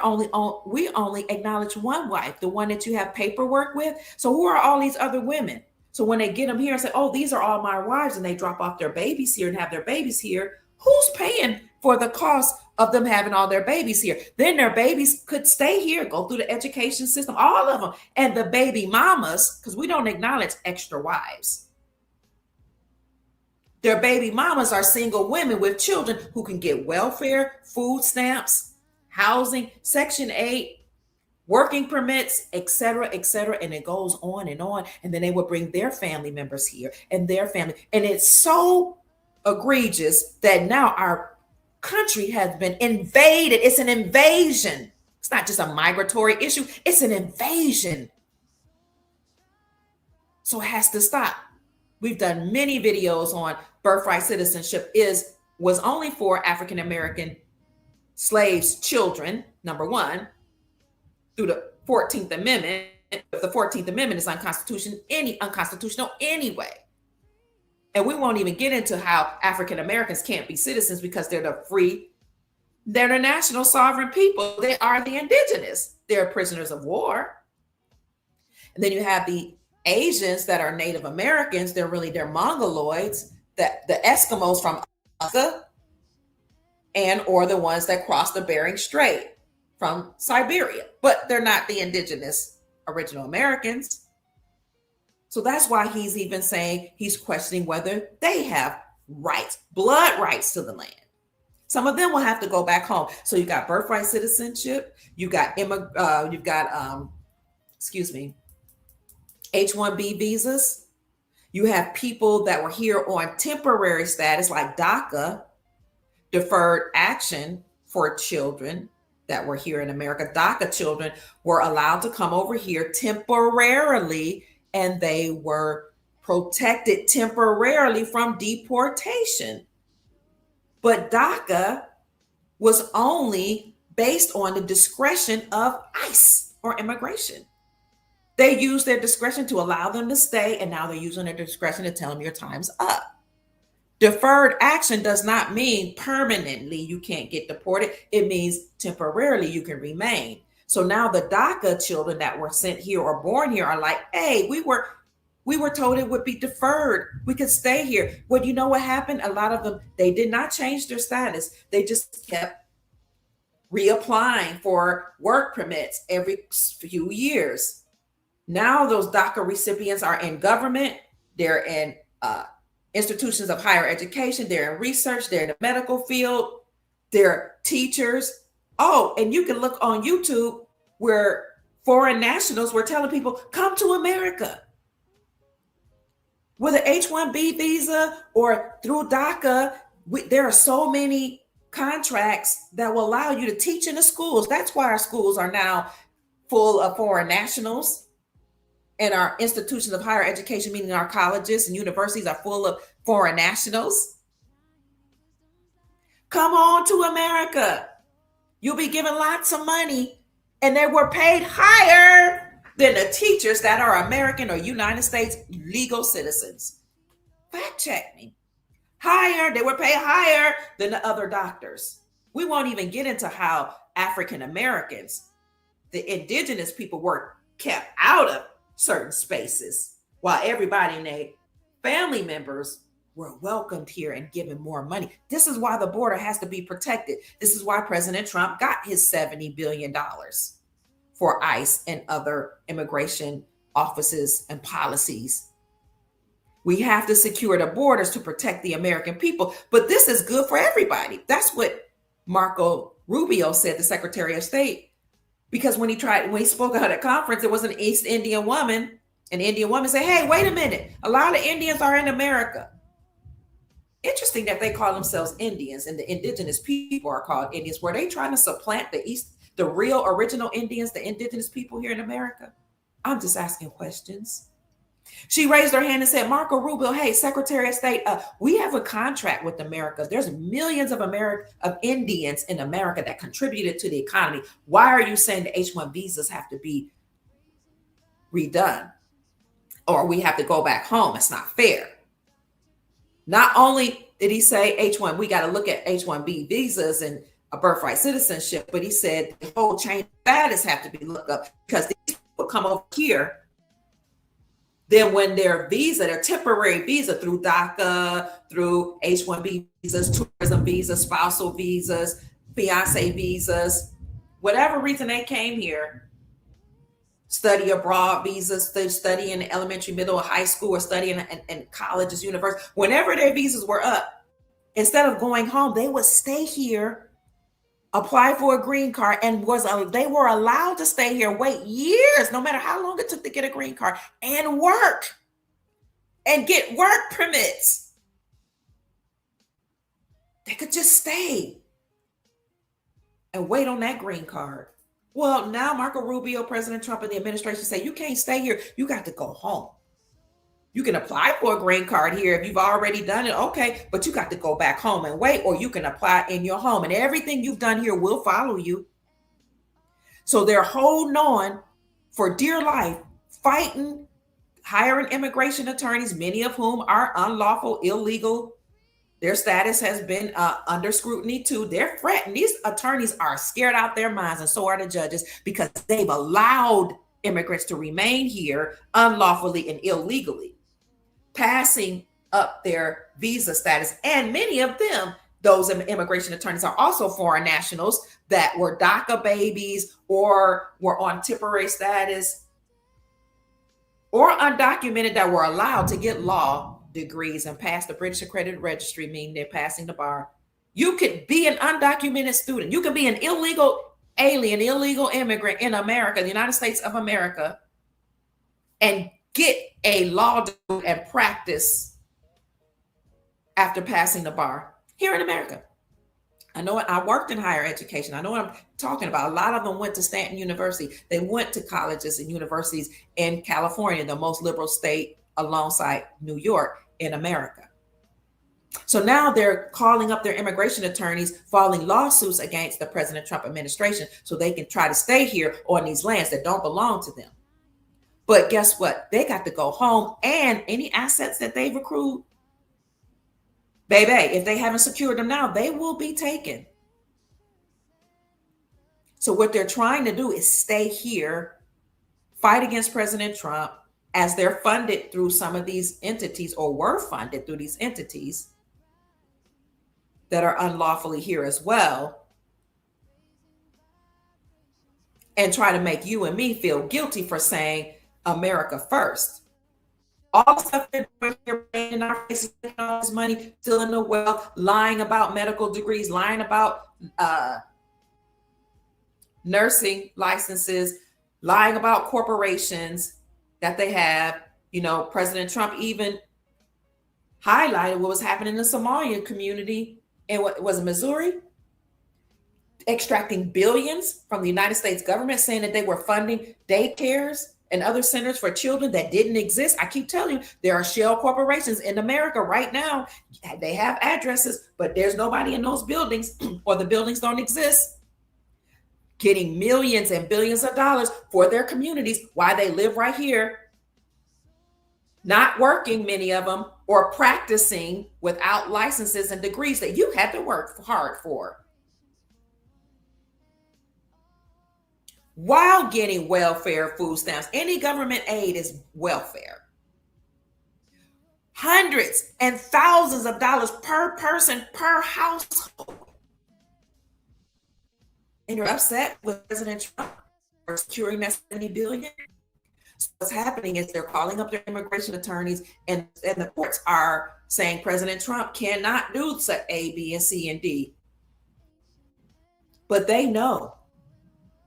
we only acknowledge one wife, the one that you have paperwork with. So who are all these other women? So when they get them here and say, oh, these are all my wives, and they drop off their babies here and have their babies here, who's paying for the cost of them having all their babies here? Then their babies could stay here, go through the education system, all of them. And the baby mamas, because we don't acknowledge extra wives. Their baby mamas are single women with children who can get welfare, food stamps, housing, Section 8, working permits, et cetera, and it goes on. And then they would bring their family members here and their family. And it's so egregious that now our country has been invaded. It's an invasion. It's not just a migratory issue. It's an invasion. So it has to stop. We've done many videos on birthright citizenship was only for African-American slaves' children, number one, through the 14th Amendment. The 14th Amendment is unconstitutional anyway. And we won't even get into how African Americans can't be citizens because they're the national sovereign people. They are the indigenous. They're prisoners of war. And then you have the Asians that are Native Americans. They're Mongoloids, the Eskimos from Alaska, and or the ones that cross the Bering Strait from Siberia. But they're not the indigenous original Americans. So that's why he's even saying he's questioning whether they have rights, blood rights to the land. Some of them will have to go back home. So you got birthright citizenship, you got excuse me, H-1B visas. You have people that were here on temporary status like DACA, deferred action for children that were here in America. DACA children were allowed to come over here temporarily, and they were protected temporarily from deportation. But DACA was only based on the discretion of ICE or immigration. They used their discretion to allow them to stay, and now they're using their discretion to tell them your time's up. Deferred action does not mean permanently you can't get deported. It means temporarily you can remain. So now the DACA children that were sent here or born here are like, hey, we were told it would be deferred. We could stay here. Well, you know what happened? A lot of them, they did not change their status. They just kept reapplying for work permits every few years. Now those DACA recipients are in government. They're in institutions of higher education. They're in research. They're in the medical field. They're teachers. Oh, and you can look on YouTube where foreign nationals were telling people, come to America. With an H-1B visa or through DACA, there are so many contracts that will allow you to teach in the schools. That's why our schools are now full of foreign nationals. And our institutions of higher education, meaning our colleges and universities, are full of foreign nationals. Come on to America. You'll be given lots of money, and they were paid higher than the teachers that are American or United States legal citizens. Fact check me. Higher, they were paid higher than the other doctors. We won't even get into how African Americans, the indigenous people, were kept out of certain spaces, while everybody and their family members were welcomed here and given more money. This is why the border has to be protected. This is why President Trump got his $70 billion for ICE and other immigration offices and policies. We have to secure the borders to protect the American people, but this is good for everybody. That's what Marco Rubio said, the Secretary of State. Because when he spoke at a conference, there was an East Indian woman. An Indian woman said, hey, wait a minute. A lot of Indians are in America. Interesting that they call themselves Indians and the indigenous people are called Indians. Were they trying to supplant the real original Indians, the indigenous people here in America? I'm just asking questions. She raised her hand and said, Marco Rubio, hey, Secretary of State, we have a contract with America. There's millions of Indians in America that contributed to the economy. Why are you saying the H-1 visas have to be redone? Or we have to go back home? It's not fair. Not only did he say H-1, we got to look at H-1B visas and a birthright citizenship, but he said the whole chain of status have to be looked up because these people come over here. Then when their temporary visa through DACA, through H-1B visas, tourism visas, spousal visas, fiance visas, whatever reason they came here, study abroad visas, study in elementary, middle, or high school, or study in colleges, universities, whenever their visas were up, instead of going home, they would stay here, apply for a green card, and they were allowed to stay here, wait years, no matter how long it took to get a green card, and work and get work permits. They could just stay and wait on that green card. Well, now Marco Rubio, President Trump, and the administration say you can't stay here. You got to go home. You can apply for a green card here if you've already done it, okay, but you got to go back home and wait, or you can apply in your home, and everything you've done here will follow you. So they're holding on for dear life, fighting, hiring immigration attorneys, many of whom are unlawful, illegal. Their status has been under scrutiny too. They're threatened. These attorneys are scared out their minds, and so are the judges, because they've allowed immigrants to remain here unlawfully and illegally, passing up their visa status. And many of them, those immigration attorneys, are also foreign nationals that were DACA babies or were on temporary status. or undocumented that were allowed to get law degrees and pass the British accredited registry, meaning they're passing the bar. You could be an undocumented student. You could be an illegal alien, illegal immigrant in America, the United States of America, and get a law degree and practice after passing the bar here in America. I know I worked in higher education. I know what I'm talking about. A lot of them went to Stanton University. They went to colleges and universities in California, the most liberal state alongside New York in America. So now they're calling up their immigration attorneys, filing lawsuits against the President Trump administration so they can try to stay here on these lands that don't belong to them. But guess what? They got to go home, and any assets that they've accrued, baby, if they haven't secured them now, they will be taken. So what they're trying to do is stay here, fight against President Trump as they're funded through some of these entities, or were funded through these entities that are unlawfully here as well, and try to make you and me feel guilty for saying America first. All the stuff they're doing here, in our faces, all this money, stealing the wealth, lying about medical degrees, lying about nursing licenses, lying about corporations that they have. You know, President Trump even highlighted what was happening in the Somalian community in what was it, Missouri, extracting billions from the United States government, saying that they were funding daycares and other centers for children that didn't exist. I keep telling you, there are shell corporations in America right now. They have addresses, but there's nobody in those buildings, or the buildings don't exist, getting millions and billions of dollars for their communities while they live right here, not working, many of them, or practicing without licenses and degrees that you had to work hard for, while getting welfare, food stamps. Any government aid is welfare. Hundreds and thousands of dollars per person, per household. And you're upset with President Trump for securing that $70 billion. So what's happening is they're calling up their immigration attorneys, and the courts are saying President Trump cannot do A, B, and C, and D. But they know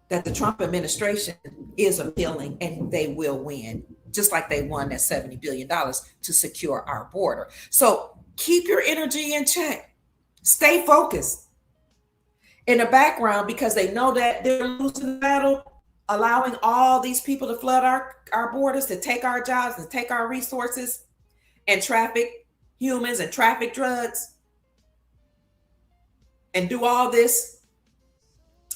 that the Trump administration is appealing, and they will win, just like they won that $70 billion to secure our border. So keep your energy in check. Stay focused in the background, because they know that they're losing the battle, allowing all these people to flood our borders, to take our jobs and take our resources and traffic humans and traffic drugs and do all this.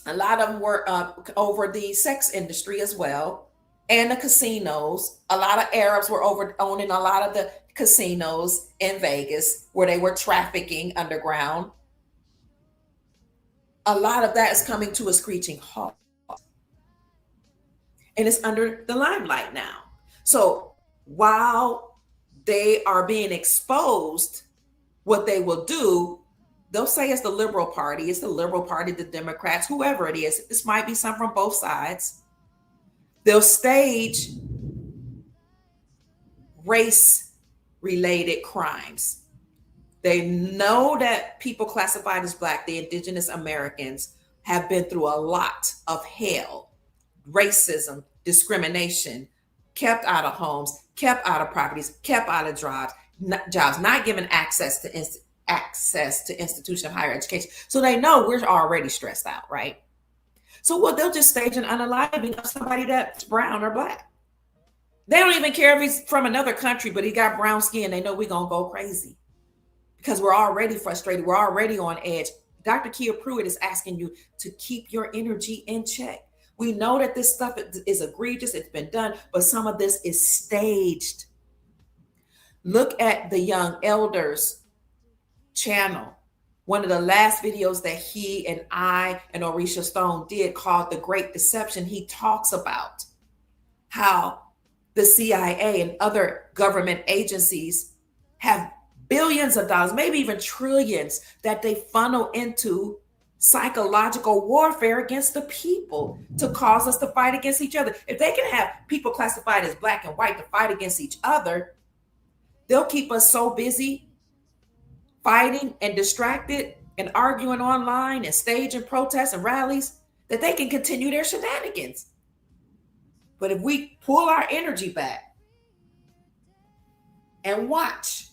A lot of them were over the sex industry as well, and the casinos. A lot of Arabs were owning a lot of the casinos in Vegas where they were trafficking underground. A lot of that is coming to a screeching halt, and it's under the limelight now. So while they are being exposed, what they will do, they'll say it's the liberal party, the Democrats, whoever it is. This might be some from both sides. They'll stage race-related crimes. They know that people classified as Black, the indigenous Americans, have been through a lot of hell, racism, discrimination, kept out of homes, kept out of properties, kept out of jobs, not given access to institution of higher education. So they know we're already stressed out, right? So they'll just stage an unaliving of somebody that's brown or Black. They don't even care if he's from another country, but he got brown skin. They know we're going to go crazy because we're already frustrated. We're already on edge. Dr. Kia Pruitt is asking you to keep your energy in check. We know that this stuff is egregious. It's been done, but some of this is staged. Look at the Young Elders channel. One of the last videos that he and I and Orisha Stone did, called The Great Deception, he talks about how the CIA and other government agencies have billions of dollars, maybe even trillions, that they funnel into psychological warfare against the people to cause us to fight against each other. If they can have people classified as black and white to fight against each other, they'll keep us so busy fighting and distracted and arguing online and staging protests and rallies that they can continue their shenanigans. But if we pull our energy back and watch,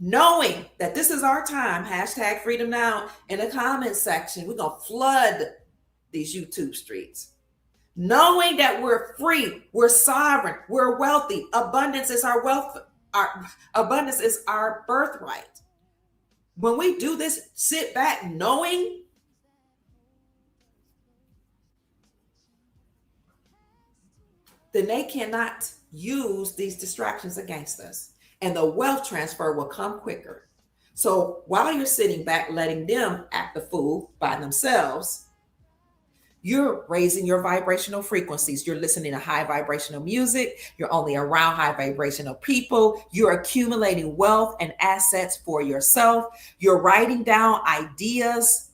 knowing that this is our time, hashtag freedom now in the comments section, we're going to flood these YouTube streets. Knowing that we're free, we're sovereign, we're wealthy, abundance is our wealth, our abundance is our birthright. When we do this, sit back knowing, then they cannot use these distractions against us. And the wealth transfer will come quicker. So while you're sitting back, letting them act the fool by themselves, you're raising your vibrational frequencies. You're listening to high vibrational music. You're only around high vibrational people. You're accumulating wealth and assets for yourself. You're writing down ideas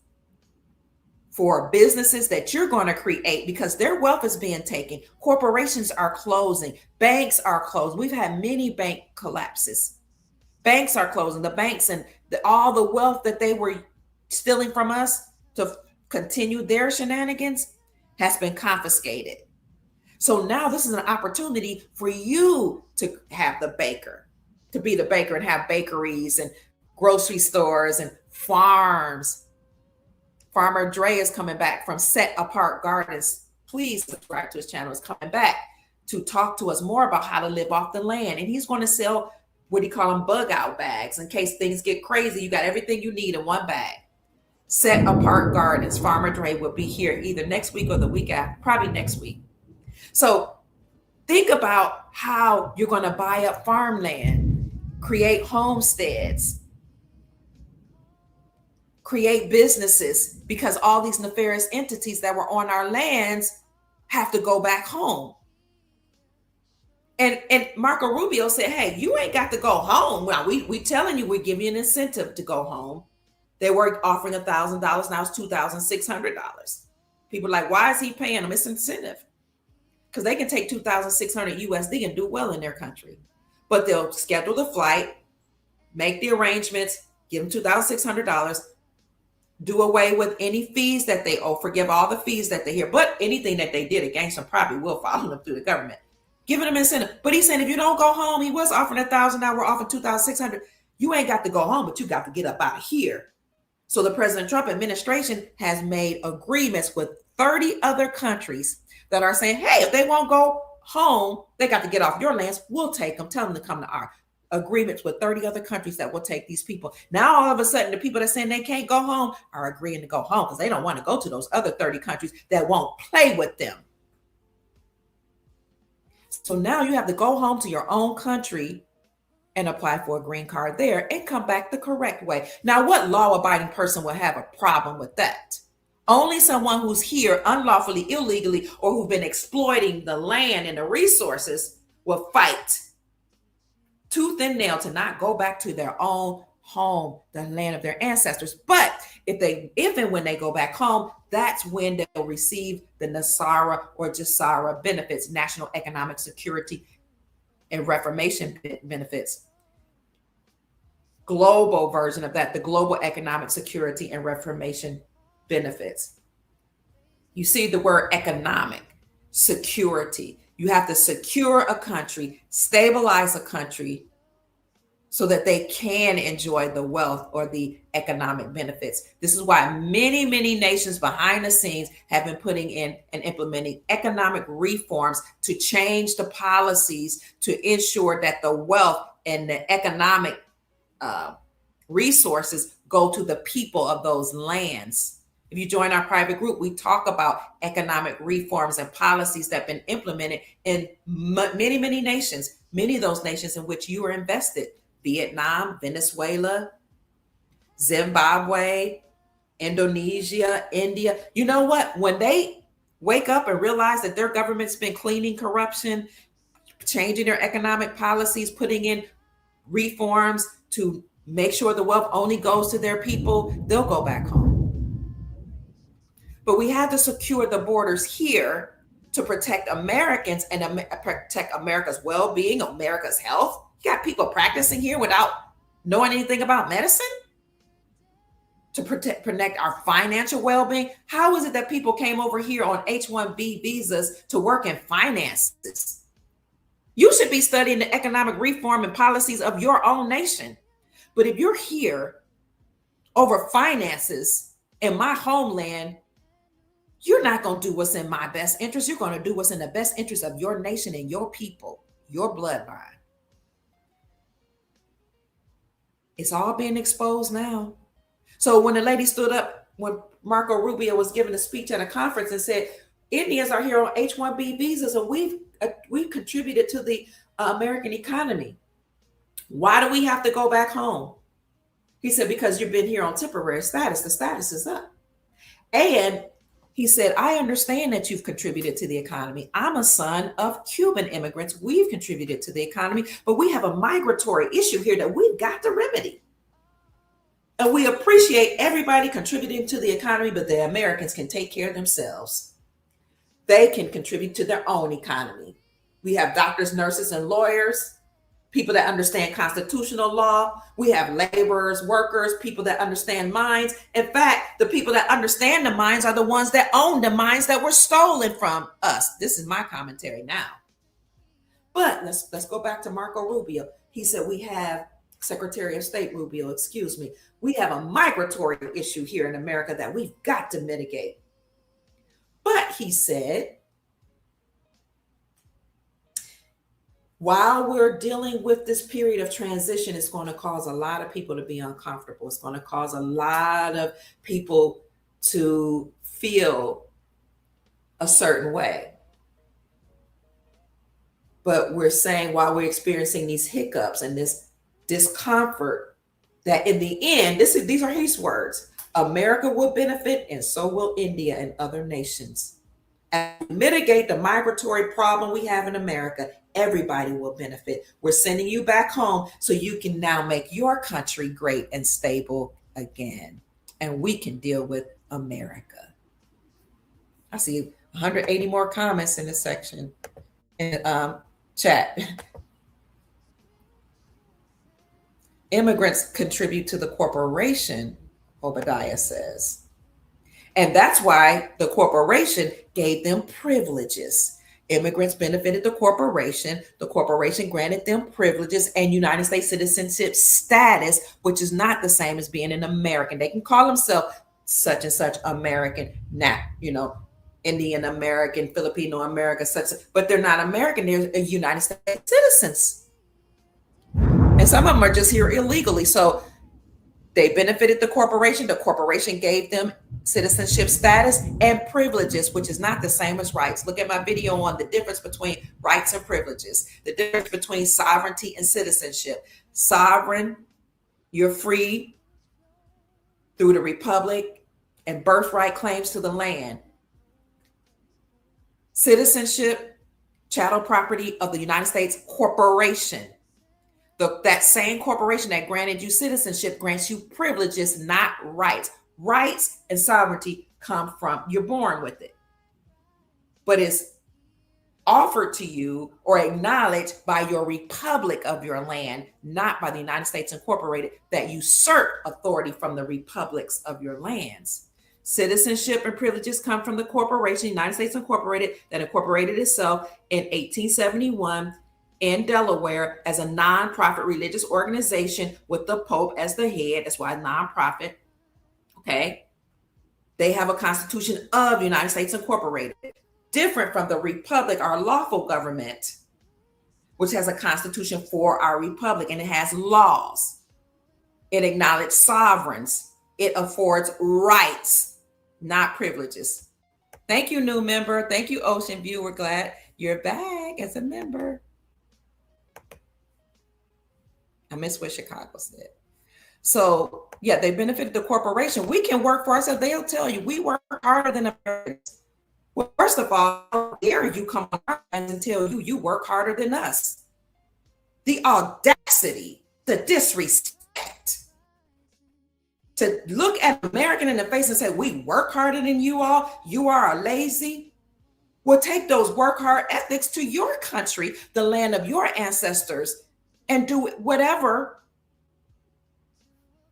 for businesses that you're going to create because their wealth is being taken. Corporations are closing. Banks are closing. We've had many bank collapses. Banks are closing. The banks and all the wealth that they were stealing from us to continue their shenanigans has been confiscated. So now this is an opportunity for you to have the baker, to be the baker and have bakeries and grocery stores and farms. Farmer Dre is coming back from Set Apart Gardens. Please subscribe to his channel. He's coming back to talk to us more about how to live off the land. And he's going to sell, what do you call them, bug out bags. In case things get crazy, you got everything you need in one bag. Set Apart Gardens. Farmer Dre will be here either next week or the week after, probably next week. So think about how you're going to buy up farmland, create homesteads, create businesses, because all these nefarious entities that were on our lands have to go back home. And Marco Rubio said, hey, you ain't got to go home. Well, we telling you, we're giving you an incentive to go home. They were offering $1,000. Now it's $2,600. People are like, why is he paying them? It's incentive. Because they can take $2,600 USD and do well in their country. But they'll schedule the flight, make the arrangements, give them $2,600, do away with any fees that they owe, forgive all the fees that they hear, but anything that they did against them probably will follow them through the government, giving them incentive. But he's saying, if you don't go home, he was offering $1,000, now we're offering $2,600. You ain't got to go home, but you got to get up out of here. So the President Trump administration has made agreements with 30 other countries that are saying, hey, if they won't go home, they got to get off your lands. We'll take them. Tell them to come to our agreements with 30 other countries that will take these people. Now, all of a sudden, the people that are saying they can't go home are agreeing to go home because they don't want to go to those other 30 countries that won't play with them. So now you have to go home to your own country and apply for a green card there and come back the correct way. Now, what law-abiding person will have a problem with that? Only someone who's here unlawfully, illegally, or who've been exploiting the land and the resources will fight tooth and nail to not go back to their own home, the land of their ancestors. But if and when they go back home, that's when they'll receive the NESARA or JASARA benefits, National Economic Security and Reformation benefits. Global version of that, the Global Economic Security and Reformation benefits. You see the word economic, security. You have to secure a country, stabilize a country so that they can enjoy the wealth or the economic benefits. This is why many, many nations behind the scenes have been putting in and implementing economic reforms to change the policies to ensure that the wealth and the economic resources go to the people of those lands. If you join our private group, we talk about economic reforms and policies that have been implemented in many, many nations, many of those nations in which you are invested. Vietnam, Venezuela, Zimbabwe, Indonesia, India. You know what? When they wake up and realize that their government's been cleaning corruption, changing their economic policies, putting in reforms to make sure the wealth only goes to their people, they'll go back home. But we had to secure the borders here to protect Americans and protect America's well-being, America's health. You got people practicing here without knowing anything about medicine to protect our financial well-being. How is it that people came over here on H-1B visas to work in finances? You should be studying the economic reform and policies of your own nation. But if you're here over finances in my homeland, you're not going to do what's in my best interest. You're going to do what's in the best interest of your nation and your people, your bloodline. It's all being exposed now. So when the lady stood up, when Marco Rubio was giving a speech at a conference and said, Indians are here on H-1B visas and we've contributed to the American economy. Why do we have to go back home? He said, because you've been here on temporary status. The status is up. And he said, I understand that you've contributed to the economy. I'm a son of Cuban immigrants. We've contributed to the economy, but we have a migratory issue here that we've got to remedy. And we appreciate everybody contributing to the economy, but the Americans can take care of themselves. They can contribute to their own economy. We have doctors, nurses, and lawyers, people that understand constitutional law. We have laborers, workers, people that understand mines. In fact, the people that understand the mines are the ones that own the mines that were stolen from us. This is my commentary now. But let's go back to Marco Rubio. He said we have Secretary of State Rubio, excuse me. We have a migratory issue here in America that we've got to mitigate. But he said, while we're dealing with this period of transition, it's going to cause a lot of people to be uncomfortable. It's going to cause a lot of people to feel a certain way. But we're saying while we're experiencing these hiccups and this discomfort, that in the end, these are his words, America will benefit and so will India and other nations. As we mitigate the migratory problem we have in America, everybody will benefit. We're sending you back home so you can now make your country great and stable again. And we can deal with America. I see 180 more comments in this section in chat. Immigrants contribute to the corporation, Obadiah says. And that's why the corporation gave them privileges. Immigrants benefited the corporation granted them privileges and United States citizenship status, which is not the same as being an American. They can call themselves such and such American, Indian American, Filipino American, but they're not American. They're United States citizens. And some of them are just here illegally. So they benefited the corporation. The corporation gave them citizenship status and privileges, which is not the same as rights. Look at my video on the difference between rights and privileges, the difference between sovereignty and citizenship. Sovereign, you're free through the republic and birthright claims to the land. Citizenship, chattel property of the United States corporation. That same corporation that granted you citizenship grants you privileges, not rights. Rights and sovereignty come from, you're born with it. But it's offered to you or acknowledged by your republic of your land, not by the United States Incorporated, that usurp authority from the republics of your lands. Citizenship and privileges come from the corporation, United States Incorporated, that incorporated itself in 1871 in Delaware as a nonprofit religious organization with the Pope as the head. That's why nonprofit. Okay. They have a constitution of United States Incorporated, different from the republic, our lawful government, which has a constitution for our republic, and it has laws. It acknowledges sovereigns. It affords rights, not privileges. Thank you, new member. Thank you, Ocean View. We're glad you're back as a member. I miss what Chicago said. So, yeah, they benefited the corporation. We can work for ourselves. They'll tell you we work harder than Americans. Well, first of all, how dare you come on our lines and tell you work harder than us? The audacity, the disrespect. to look at an American in the face and say, we work harder than you all, you are lazy. Well, take those work hard ethics to your country, the land of your ancestors, and do whatever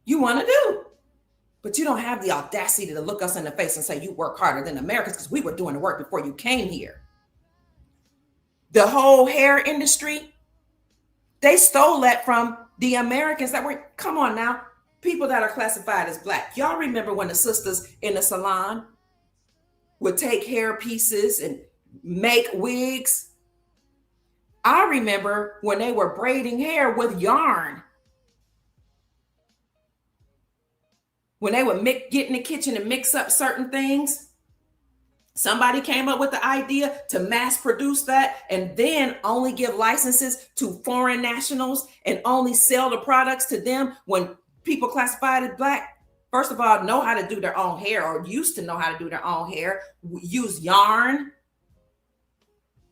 you want to do. But you don't have the audacity to look us in the face and say you work harder than Americans because we were doing the work before you came here. The whole hair industry, they stole that from the Americans that were, come on now, people that are classified as Black. Y'all remember when the sisters in the salon would take hair pieces and make wigs? I remember when they were braiding hair with yarn. When they would get in the kitchen and mix up certain things, somebody came up with the idea to mass produce that and then only give licenses to foreign nationals and only sell the products to them when people classified as Black, first of all, know how to do their own hair or used to know how to do their own hair, use yarn,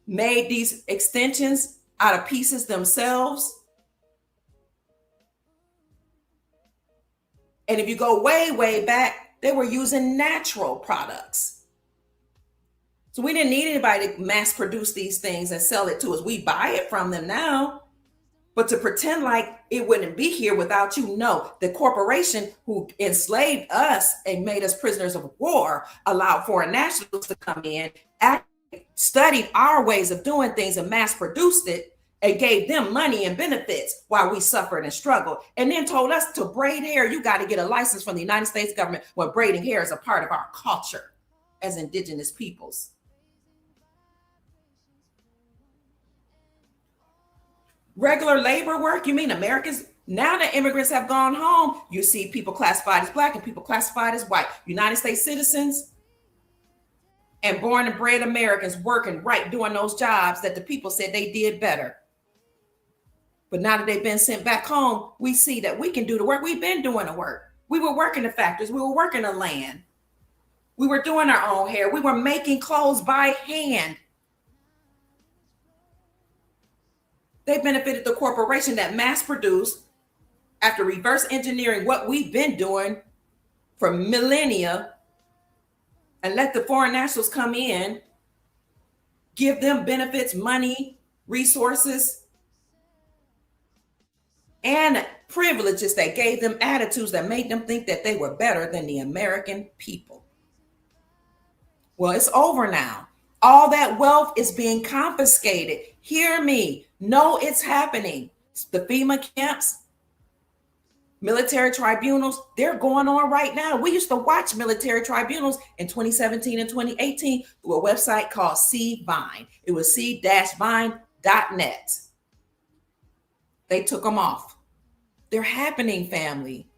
made these extensions out of pieces themselves. And if you go way, way back, they were using natural products. So we didn't need anybody to mass produce these things and sell it to us. We buy it from them now. But to pretend like it wouldn't be here without you, no. The corporation who enslaved us and made us prisoners of war allowed foreign nationals to come in, studied our ways of doing things and mass produced it and gave them money and benefits while we suffered and struggled, and then told us to braid hair. You got to get a license from the United States government when braiding hair is a part of our culture as indigenous peoples. Regular labor work, you mean Americans? Now that immigrants have gone home, you see people classified as Black and people classified as white. United States citizens and born and bred Americans working right, doing those jobs that the people said they did better. But now that they've been sent back home, we see that we can do the work. We've been doing the work. We were working the factories. We were working the land. We were doing our own hair. We were making clothes by hand. They benefited the corporation that mass produced after reverse engineering what we've been doing for millennia and let the foreign nationals come in, give them benefits, money, resources, and privileges that gave them attitudes that made them think that they were better than the American people. Well, it's over now. All that wealth is being confiscated. Hear me. No, it's happening. The FEMA camps, military tribunals, they're going on right now. We used to watch military tribunals in 2017 and 2018 through a website called C-Vine. It was c-vine.net. They took them off. They're happening, family.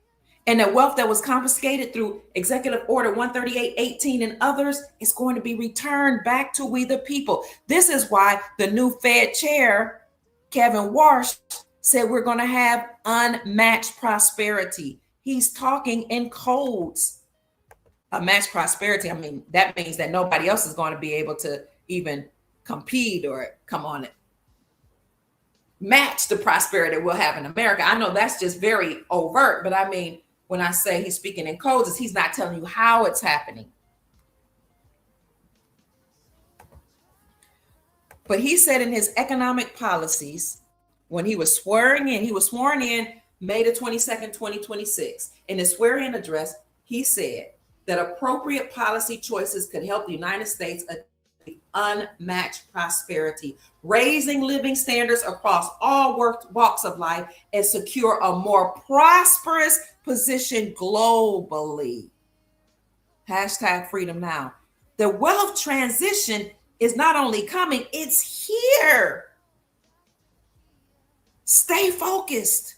And the wealth that was confiscated through Executive Order 13818 and others is going to be returned back to we the people. This is why the new Fed chair, Kevin Warsh, said we're going to have unmatched prosperity. He's talking in codes. Unmatched prosperity, I mean, that means that nobody else is going to be able to even compete or come on it. Match the prosperity we'll have in America. I know that's just very overt, but I mean, when I say he's speaking in codes, he's not telling you how it's happening. But he said in his economic policies, when he was sworn in May the 22nd, 2026. In his swearing-in address, he said that appropriate policy choices could help the United States achieve unmatched prosperity, raising living standards across all walks of life, and secure a more prosperous position globally. Hashtag freedom now. The wealth transition is not only coming, it's here. Stay focused.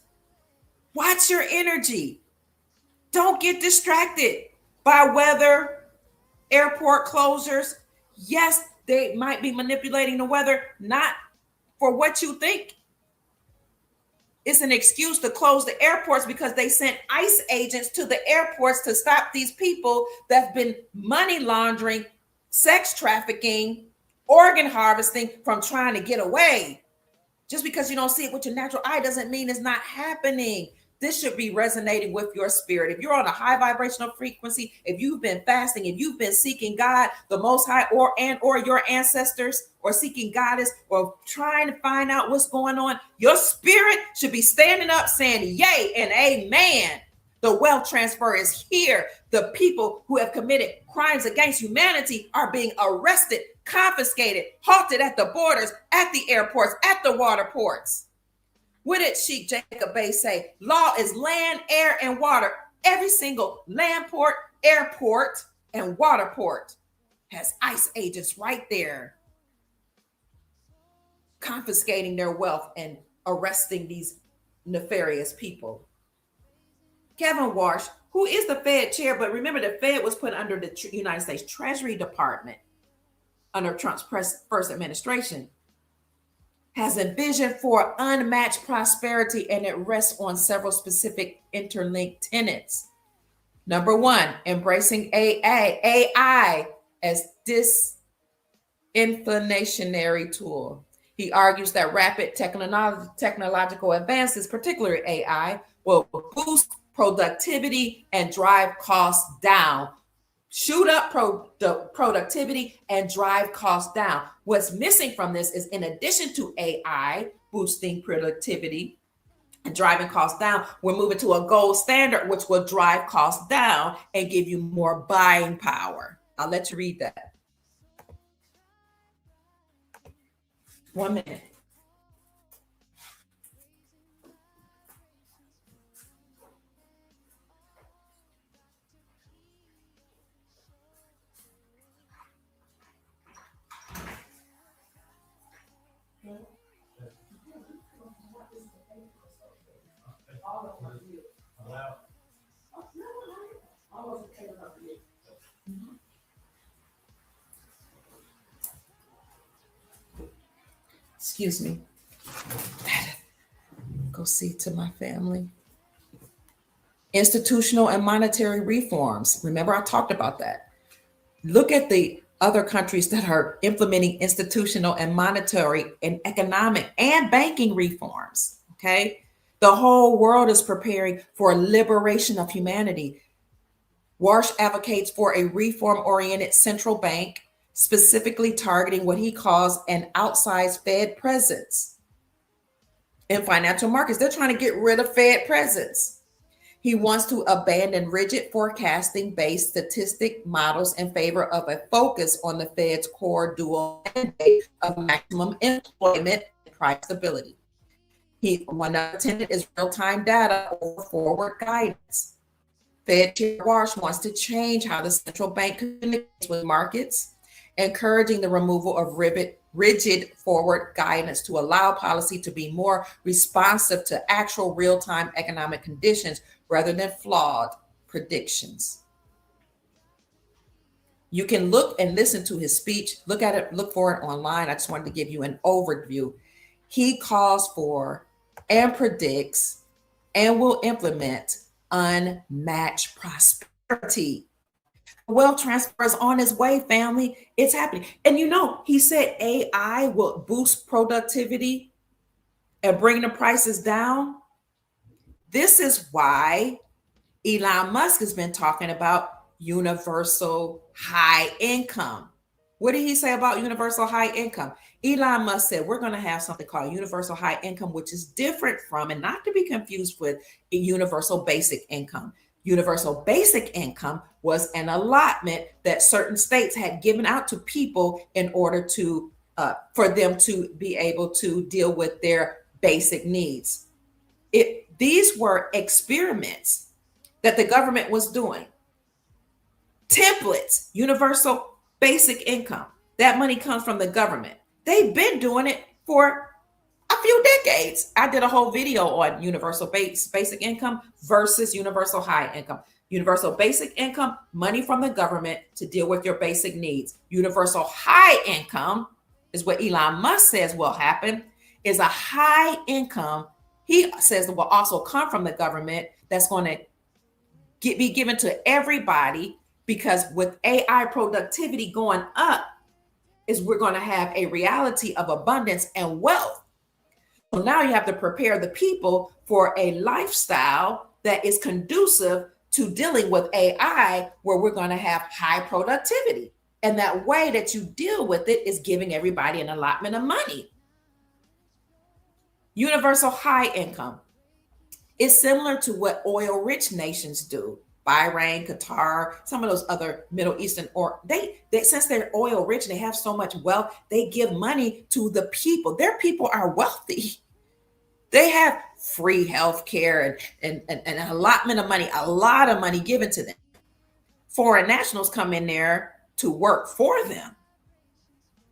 Watch your energy. Don't get distracted by weather, airport closures. Yes, they might be manipulating the weather, not for what you think. It's an excuse to close the airports because they sent ICE agents to the airports to stop these people that's been money laundering, sex trafficking, organ harvesting from trying to get away. Just because you don't see it with your natural eye doesn't mean it's not happening. This should be resonating with your spirit. If you're on a high vibrational frequency, if you've been fasting, if you've been seeking God, the Most High, or your ancestors, or seeking Goddess, or trying to find out what's going on, your spirit should be standing up saying, yay and amen. The wealth transfer is here. The people who have committed crimes against humanity are being arrested, confiscated, halted at the borders, at the airports, at the water ports. What did Sheikh Jacob Bey say? Law is land, air, and water. Every single land port, airport, and water port has ICE agents right there confiscating their wealth and arresting these nefarious people. Kevin Warsh, who is the Fed chair, but remember the Fed was put under the United States Treasury Department under Trump's first administration, has a vision for unmatched prosperity, and it rests on several specific interlinked tenets. Number one, embracing AI as disinflationary tool. He argues that rapid technological advances, particularly AI, will boost productivity and drive costs down. Shoot up productivity and drive costs down. What's missing from this is, in addition to AI boosting productivity and driving costs down, we're moving to a gold standard, which will drive costs down and give you more buying power. I'll let you read that. 1 minute. Excuse me. Go see to my family. Institutional and monetary reforms. Remember, I talked about that. Look at the other countries that are implementing institutional and monetary and economic and banking reforms. Okay. The whole world is preparing for a liberation of humanity. Warsh advocates for a reform-oriented central bank, specifically targeting what he calls an outsized Fed presence in financial markets. They're trying to get rid of Fed presence. He wants to abandon rigid forecasting-based statistic models in favor of a focus on the Fed's core dual mandate of maximum employment and price stability. One other tenet is real-time data over forward guidance. Fed Chair Warsh wants to change how the central bank communicates with markets, encouraging the removal of rigid forward guidance to allow policy to be more responsive to actual real-time economic conditions rather than flawed predictions. You can look and listen to his speech, look at it, look for it online. I just wanted to give you an overview. He calls for and predicts and will implement unmatched prosperity. Wealth transfer is on its way, family. It's happening. And you know, he said AI will boost productivity and bring the prices down. This is why Elon Musk has been talking about universal high income. What did he say about universal high income? Elon Musk said we're going to have something called universal high income, which is different from, and not to be confused with, a universal basic income. Universal basic income was an allotment that certain states had given out to people in order to for them to be able to deal with their basic needs. These were experiments that the government was doing. Templates, universal basic income. That money comes from the government. They've been doing it for a few decades. I did a whole video on universal basic income versus universal high income. Universal basic income, money from the government to deal with your basic needs. Universal high income is what Elon Musk says will happen, is a high income, he says, will also come from the government that's going to be given to everybody, because with AI productivity going up, is we're going to have a reality of abundance and wealth. So now you have to prepare the people for a lifestyle that is conducive to dealing with AI, where we're going to have high productivity. And that way that you deal with it is giving everybody an allotment of money. Universal high income is similar to what oil rich nations do. Bahrain, Qatar, some of those other Middle Eastern, or they since they're oil rich, they have so much wealth, they give money to the people. Their people are wealthy. They have free health care and an allotment of money, a lot of money given to them. Foreign nationals come in there to work for them.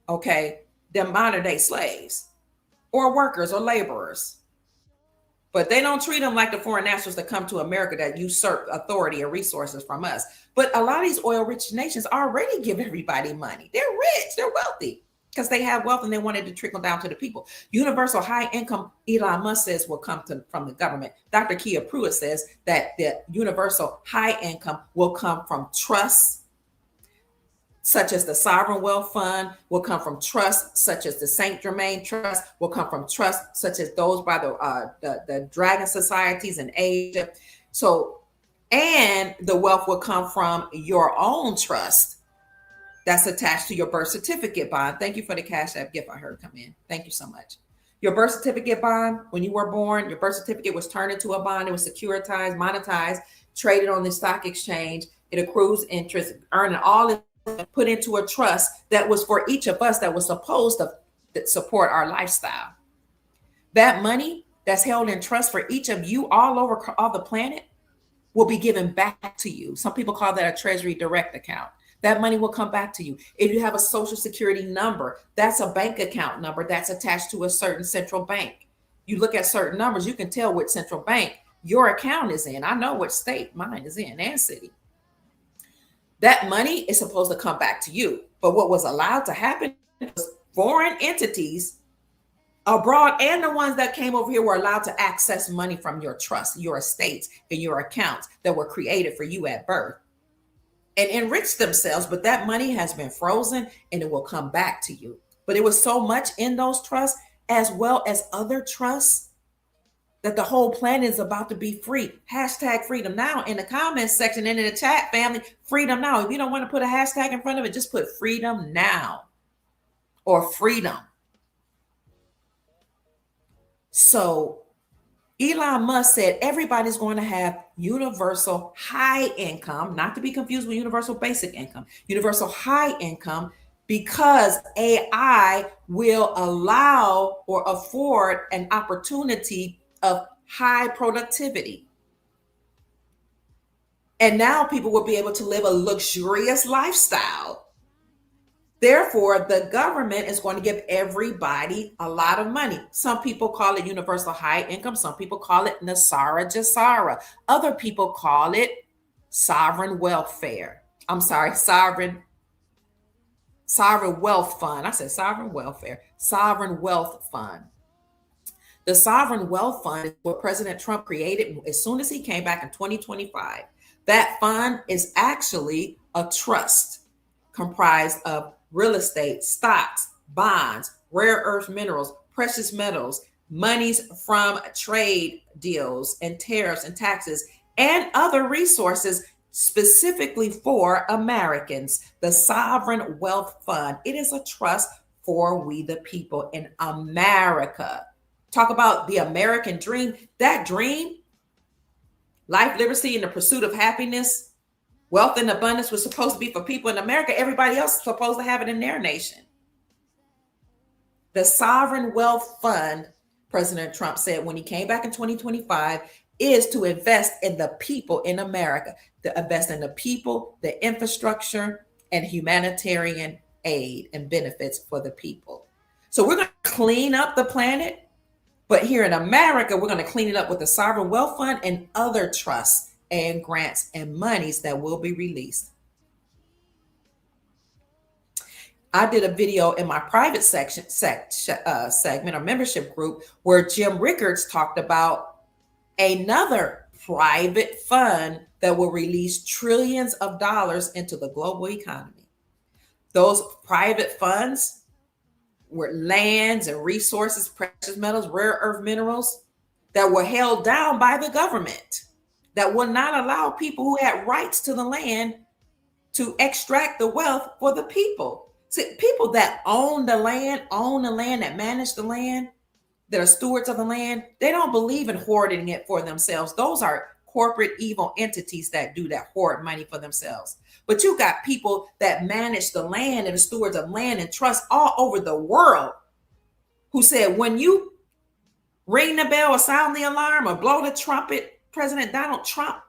Okay, they're modern day slaves or workers or laborers. But they don't treat them like the foreign nationals that come to America that usurp authority and resources from us. But a lot of these oil rich nations already give everybody money. They're rich, they're wealthy because they have wealth and they wanted to trickle down to the people. Universal high income, Elon Musk says, will come from the government. Dr. Kia Pruitt says that the universal high income will come from trusts, such as the Sovereign Wealth Fund, will come from trusts such as the Saint Germain Trust, will come from trusts such as those by the Dragon Societies in Asia. So, and the wealth will come from your own trust that's attached to your birth certificate bond. Thank you for the Cash App gift I heard come in. Thank you so much. Your birth certificate bond, when you were born, your birth certificate was turned into a bond. It was securitized, monetized, traded on the stock exchange. It accrues interest, earning all it put into a trust that was for each of us, that was supposed to support our lifestyle. That money that's held in trust for each of you all over all the planet will be given back to you. Some people call that a Treasury Direct account. That money will come back to you. If you have a social security number, that's a bank account number that's attached to a certain central bank. You look at certain numbers, you can tell which central bank your account is in. I know what state mine is in and city. That money is supposed to come back to you. But what was allowed to happen was foreign entities abroad and the ones that came over here were allowed to access money from your trust, your estates, and your accounts that were created for you at birth and enrich themselves. But that money has been frozen and it will come back to you. But it was so much in those trusts as well as other trusts that the whole planet is about to be free. Hashtag freedom now in the comments section and in the chat, family. Freedom now. If you don't want to put a hashtag in front of it, just put freedom now or freedom. So Elon Musk said everybody's going to have universal high income, not to be confused with universal basic income, universal high income, because AI will allow or afford an opportunity of high productivity. And now people will be able to live a luxurious lifestyle. Therefore, the government is going to give everybody a lot of money. Some people call it universal high income. Some people call it Nasara Jasara. Other people call it sovereign welfare. I'm sorry, sovereign wealth fund. I said sovereign welfare, sovereign wealth fund. The sovereign wealth fund is what President Trump created as soon as he came back in 2025. That fund is actually a trust comprised of real estate, stocks, bonds, rare earth minerals, precious metals, monies from trade deals and tariffs and taxes, and other resources specifically for Americans. The Sovereign Wealth Fund, it is a trust for we the people in America. Talk about the American dream. That dream, life, liberty, and the pursuit of happiness, wealth and abundance was supposed to be for people in America. Everybody else is supposed to have it in their nation. The Sovereign Wealth Fund, President Trump said when he came back in 2025, is to invest in the people in America, to invest in the people, the infrastructure, and humanitarian aid and benefits for the people. So we're going to clean up the planet. But here in America, we're going to clean it up with the Sovereign Wealth Fund and other trusts and grants and monies that will be released. I did a video in my private segment or membership group where Jim Rickards talked about another private fund that will release trillions of dollars into the global economy. Those private funds were lands and resources, precious metals, rare earth minerals that were held down by the government, that will not allow people who had rights to the land to extract the wealth for the people. See, people that own the land, that manage the land, that are stewards of the land, they don't believe in hoarding it for themselves. Those are corporate evil entities that do that, hoard money for themselves. But you got people that manage the land and the stewards of land and trust all over the world who said, when you ring the bell or sound the alarm or blow the trumpet, President Donald Trump,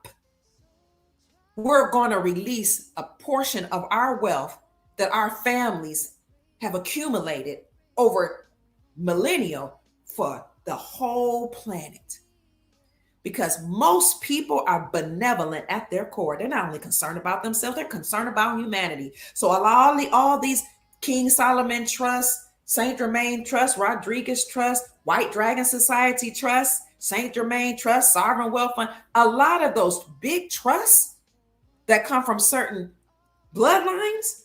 we're going to release a portion of our wealth that our families have accumulated over millennia for the whole planet. Because most people are benevolent at their core. They're not only concerned about themselves, they're concerned about humanity. So all these King Solomon Trust, Saint Germain Trust, Rodriguez Trust, White Dragon Society Trust, Saint Germain Trust, Sovereign Wealth Fund, a lot of those big trusts that come from certain bloodlines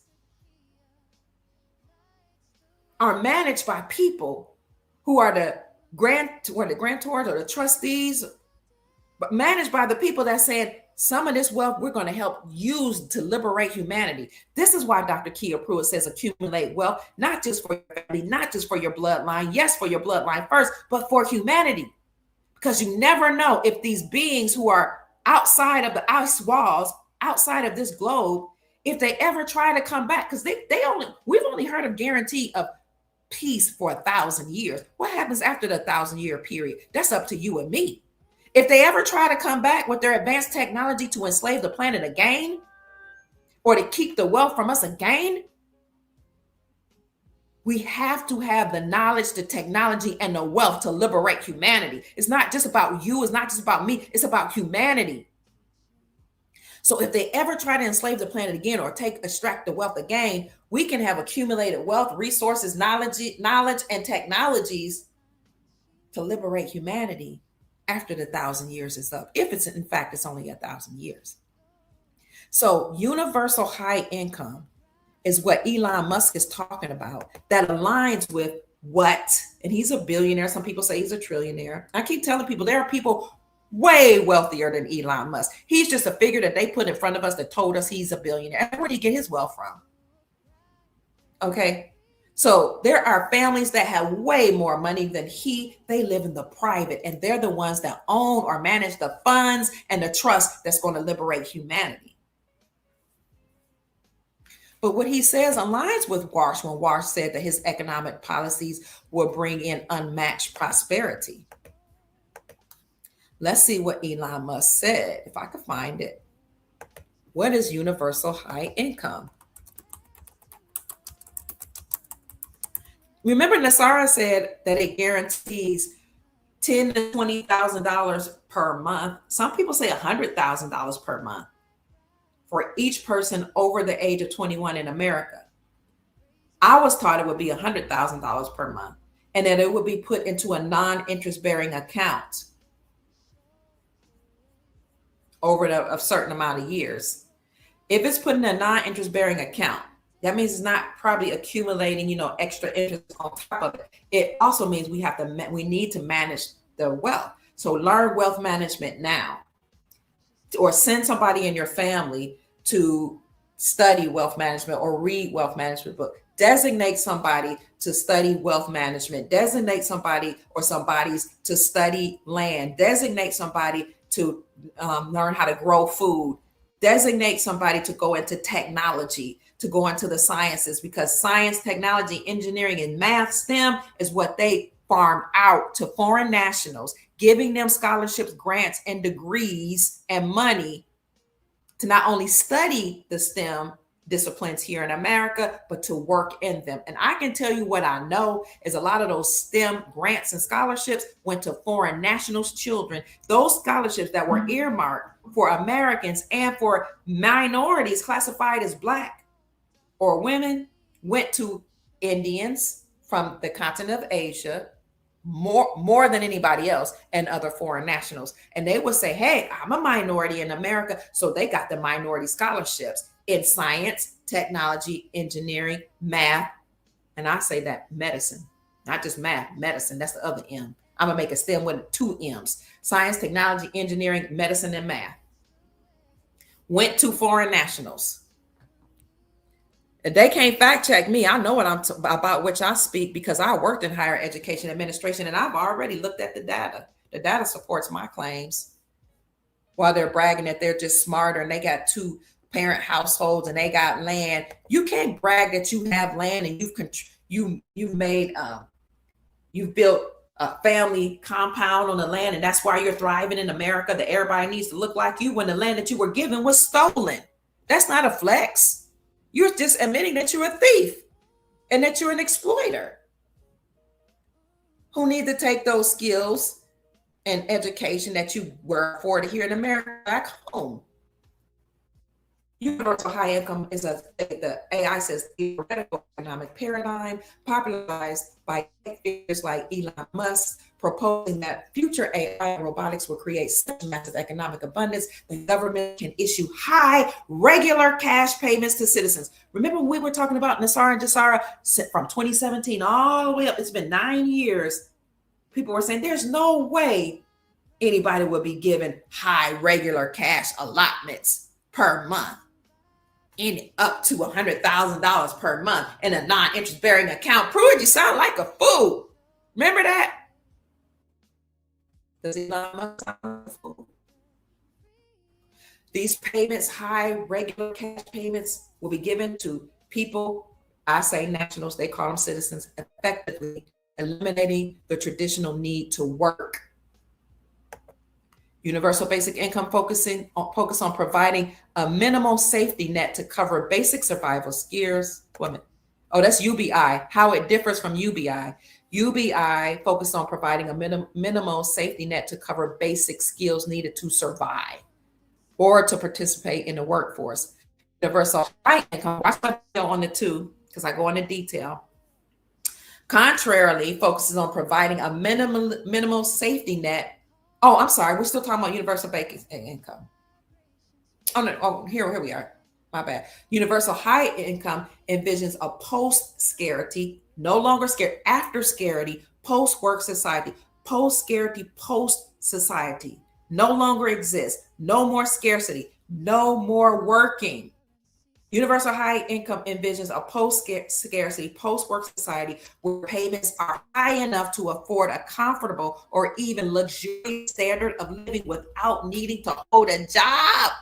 are managed by people who are the grantors or the trustees, but managed by the people that said, some of this wealth we're going to help use to liberate humanity. This is why Dr. Kia Pruitt says accumulate wealth, not just for your family, not just for your bloodline. Yes, for your bloodline first, but for humanity. Because you never know if these beings who are outside of the ice walls, outside of this globe, if they ever try to come back, because we've only heard of guarantee of peace for 1,000 years. What happens after the 1,000-year period? That's up to you and me. If they ever try to come back with their advanced technology to enslave the planet again, or to keep the wealth from us again, we have to have the knowledge, the technology, and the wealth to liberate humanity. It's not just about you. It's not just about me. It's about humanity. So if they ever try to enslave the planet again or extract the wealth again, we can have accumulated wealth, resources, knowledge, and technologies to liberate humanity after the 1,000 years is up. If it's, in fact, it's only 1,000 years. So universal high income is what Elon Musk is talking about, that aligns with what, and he's a billionaire. Some people say he's a trillionaire. I keep telling people there are people way wealthier than Elon Musk. He's just a figure that they put in front of us that told us he's a billionaire. And where did he get his wealth from? Okay. So there are families that have way more money than he. They live in the private, and they're the ones that own or manage the funds and the trust that's going to liberate humanity. But what he says aligns with Warsh when Warsh said that his economic policies will bring in unmatched prosperity. Let's see what Elon Musk said, if I could find it. What is universal high income? Remember, Nasara said that it guarantees $10,000 to $20,000 per month. Some people say $100,000 per month for each person over the age of 21 in America. I was taught it would be $100,000 per month, and that it would be put into a non-interest bearing account over a certain amount of years. If it's put in a non-interest bearing account, that means it's not probably accumulating, extra interest on top of it. It also means we need to manage the wealth. So learn wealth management now, or send somebody in your family to study wealth management or read wealth management book. Designate somebody to study wealth management. Designate somebody or somebody's to study land. Designate somebody to learn how to grow food. Designate somebody to go into technology, to go into the sciences, because science, technology, engineering, and math, STEM, is what they farm out to foreign nationals, giving them scholarships, grants, and degrees and money to not only study the STEM disciplines here in America, but to work in them. And I can tell you what I know is a lot of those STEM grants and scholarships went to foreign nationals' children. Those scholarships that were earmarked for Americans and for minorities classified as Black or women went to Indians from the continent of Asia, more than anybody else, and other foreign nationals. And they would say, hey, I'm a minority in America. So they got the minority scholarships in science, technology, engineering, math, and I say that medicine, not just math, medicine. That's the other M. I'm gonna make a STEM with two M's: science, technology, engineering, medicine, and math. Went to foreign nationals. If they can't fact check me, I know what about which I speak because I worked in higher education administration and I've already looked at the data. The data supports my claims. While they're bragging that they're just smarter and they got two parent households and they got land, you can't brag that you have land and you've built a family compound on the land and that's why you're thriving in America. That everybody needs to look like you when the land that you were given was stolen. That's not a flex. You're just admitting that you're a thief and that you're an exploiter who need to take those skills and education that you were afforded here in America back home. Universal high income is the AI says theoretical economic paradigm popularized by figures like Elon Musk, proposing that future AI and robotics will create such massive economic abundance the government can issue high regular cash payments to citizens. Remember when we were talking about Nassar and Jassara from 2017 all the way up? It's been 9 years. People were saying there's no way anybody would be given high regular cash allotments per month, in up to $100,000 per month in a non-interest bearing account. Pruitt, you sound like a fool. Remember that? Does Elon Musk sound like a fool? These payments, high regular cash payments, will be given to people, I say nationals, they call them citizens, effectively eliminating the traditional need to work. Universal basic income focus on providing a minimal safety net to cover basic survival skills. Oh, that's UBI. How it differs from UBI. UBI focused on providing a minimal safety net to cover basic skills needed to survive or to participate in the workforce. Universal high income, watch my video on the two because I go into detail. Contrarily, focuses on providing a minimal safety net. Oh, I'm sorry. We're still talking about universal basic income. Oh, no. Oh, here we are. My bad. Universal high income envisions a post-scarcity, no longer scared, after scarcity, post-work society, post-scarcity, post-society. No longer exists. No more scarcity. No more working. Universal high income envisions a post-scarcity, post-work society where payments are high enough to afford a comfortable or even luxurious standard of living without needing to hold a job.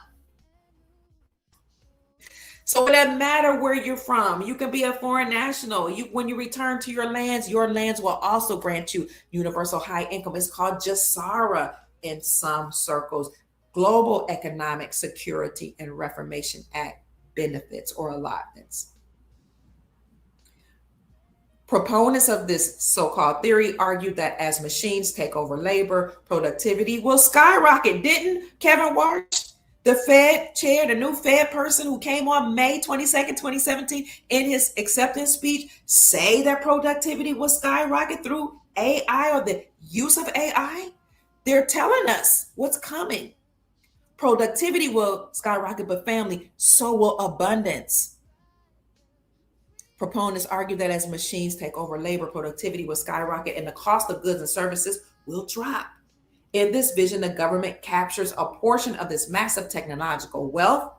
So it doesn't matter where you're from. You can be a foreign national. When you return to your lands will also grant you universal high income. It's called JASARA in some circles, Global Economic Security and Reformation Act benefits or allotments. Proponents of this so-called theory argue that as machines take over labor, productivity will skyrocket. Didn't Kevin Warsh, the Fed chair, the new Fed person who came on May 22nd, 2017, in his acceptance speech, say that productivity will skyrocket through AI or the use of AI? They're telling us what's coming. Productivity will skyrocket, but family, so will abundance. Proponents argue that as machines take over labor, productivity will skyrocket and the cost of goods and services will drop. In this vision, the government captures a portion of this massive technological wealth,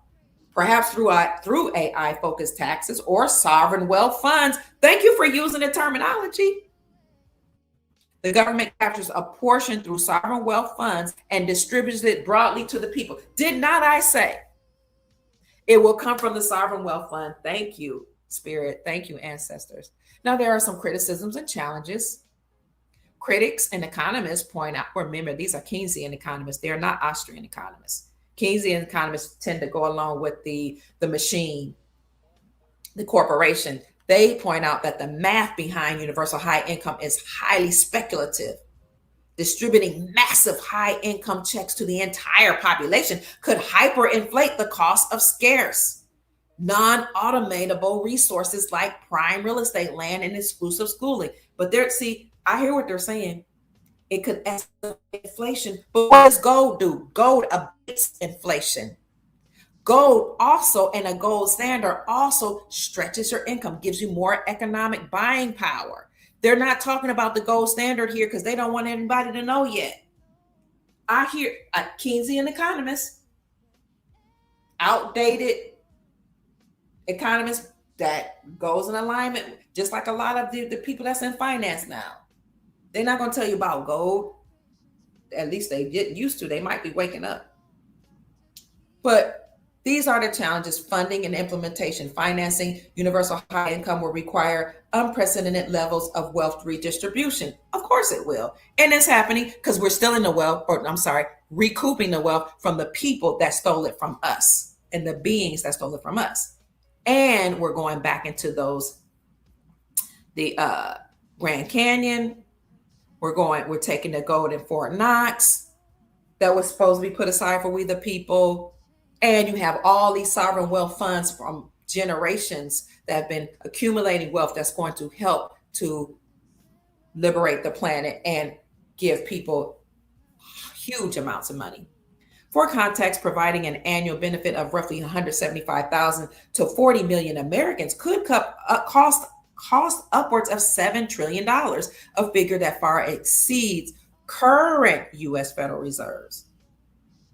perhaps through AI-focused taxes or sovereign wealth funds. Thank you for using the terminology. The government captures a portion through sovereign wealth funds and distributes it broadly to the people. Did not I say it will come from the sovereign wealth fund? Thank you, Spirit. Thank you, ancestors. Now, there are some criticisms and challenges. Critics and economists point out, remember, these are Keynesian economists. They're not Austrian economists. Keynesian economists tend to go along with the machine, the corporation. They point out that the math behind universal high income is highly speculative. Distributing massive high income checks to the entire population could hyperinflate the cost of scarce, non-automatable resources like prime real estate, land, and exclusive schooling. But I hear what they're saying. It could escalate inflation. But what does gold do? Gold abates inflation. Gold also, and a gold standard also stretches your income, gives you more economic buying power. They're not talking about the gold standard here because they don't want anybody to know yet. I hear a Keynesian economist, outdated economist that goes in alignment, just like a lot of the people that's in finance now. They're not going to tell you about gold. At least they get used to. They might be waking up. But these are the challenges: funding and implementation. Financing universal high income will require unprecedented levels of wealth redistribution. Of course it will. And it's happening because we're still in the wealth, or I'm sorry, recouping the wealth from the people that stole it from us and the beings that stole it from us. And we're going back into the Grand Canyon. We're taking the gold in Fort Knox that was supposed to be put aside for we the people. And you have all these sovereign wealth funds from generations that have been accumulating wealth that's going to help to liberate the planet and give people huge amounts of money. For context, providing an annual benefit of roughly 175,000 to 40 million Americans could cost upwards of $7 trillion, a figure that far exceeds current U.S. Federal Reserves.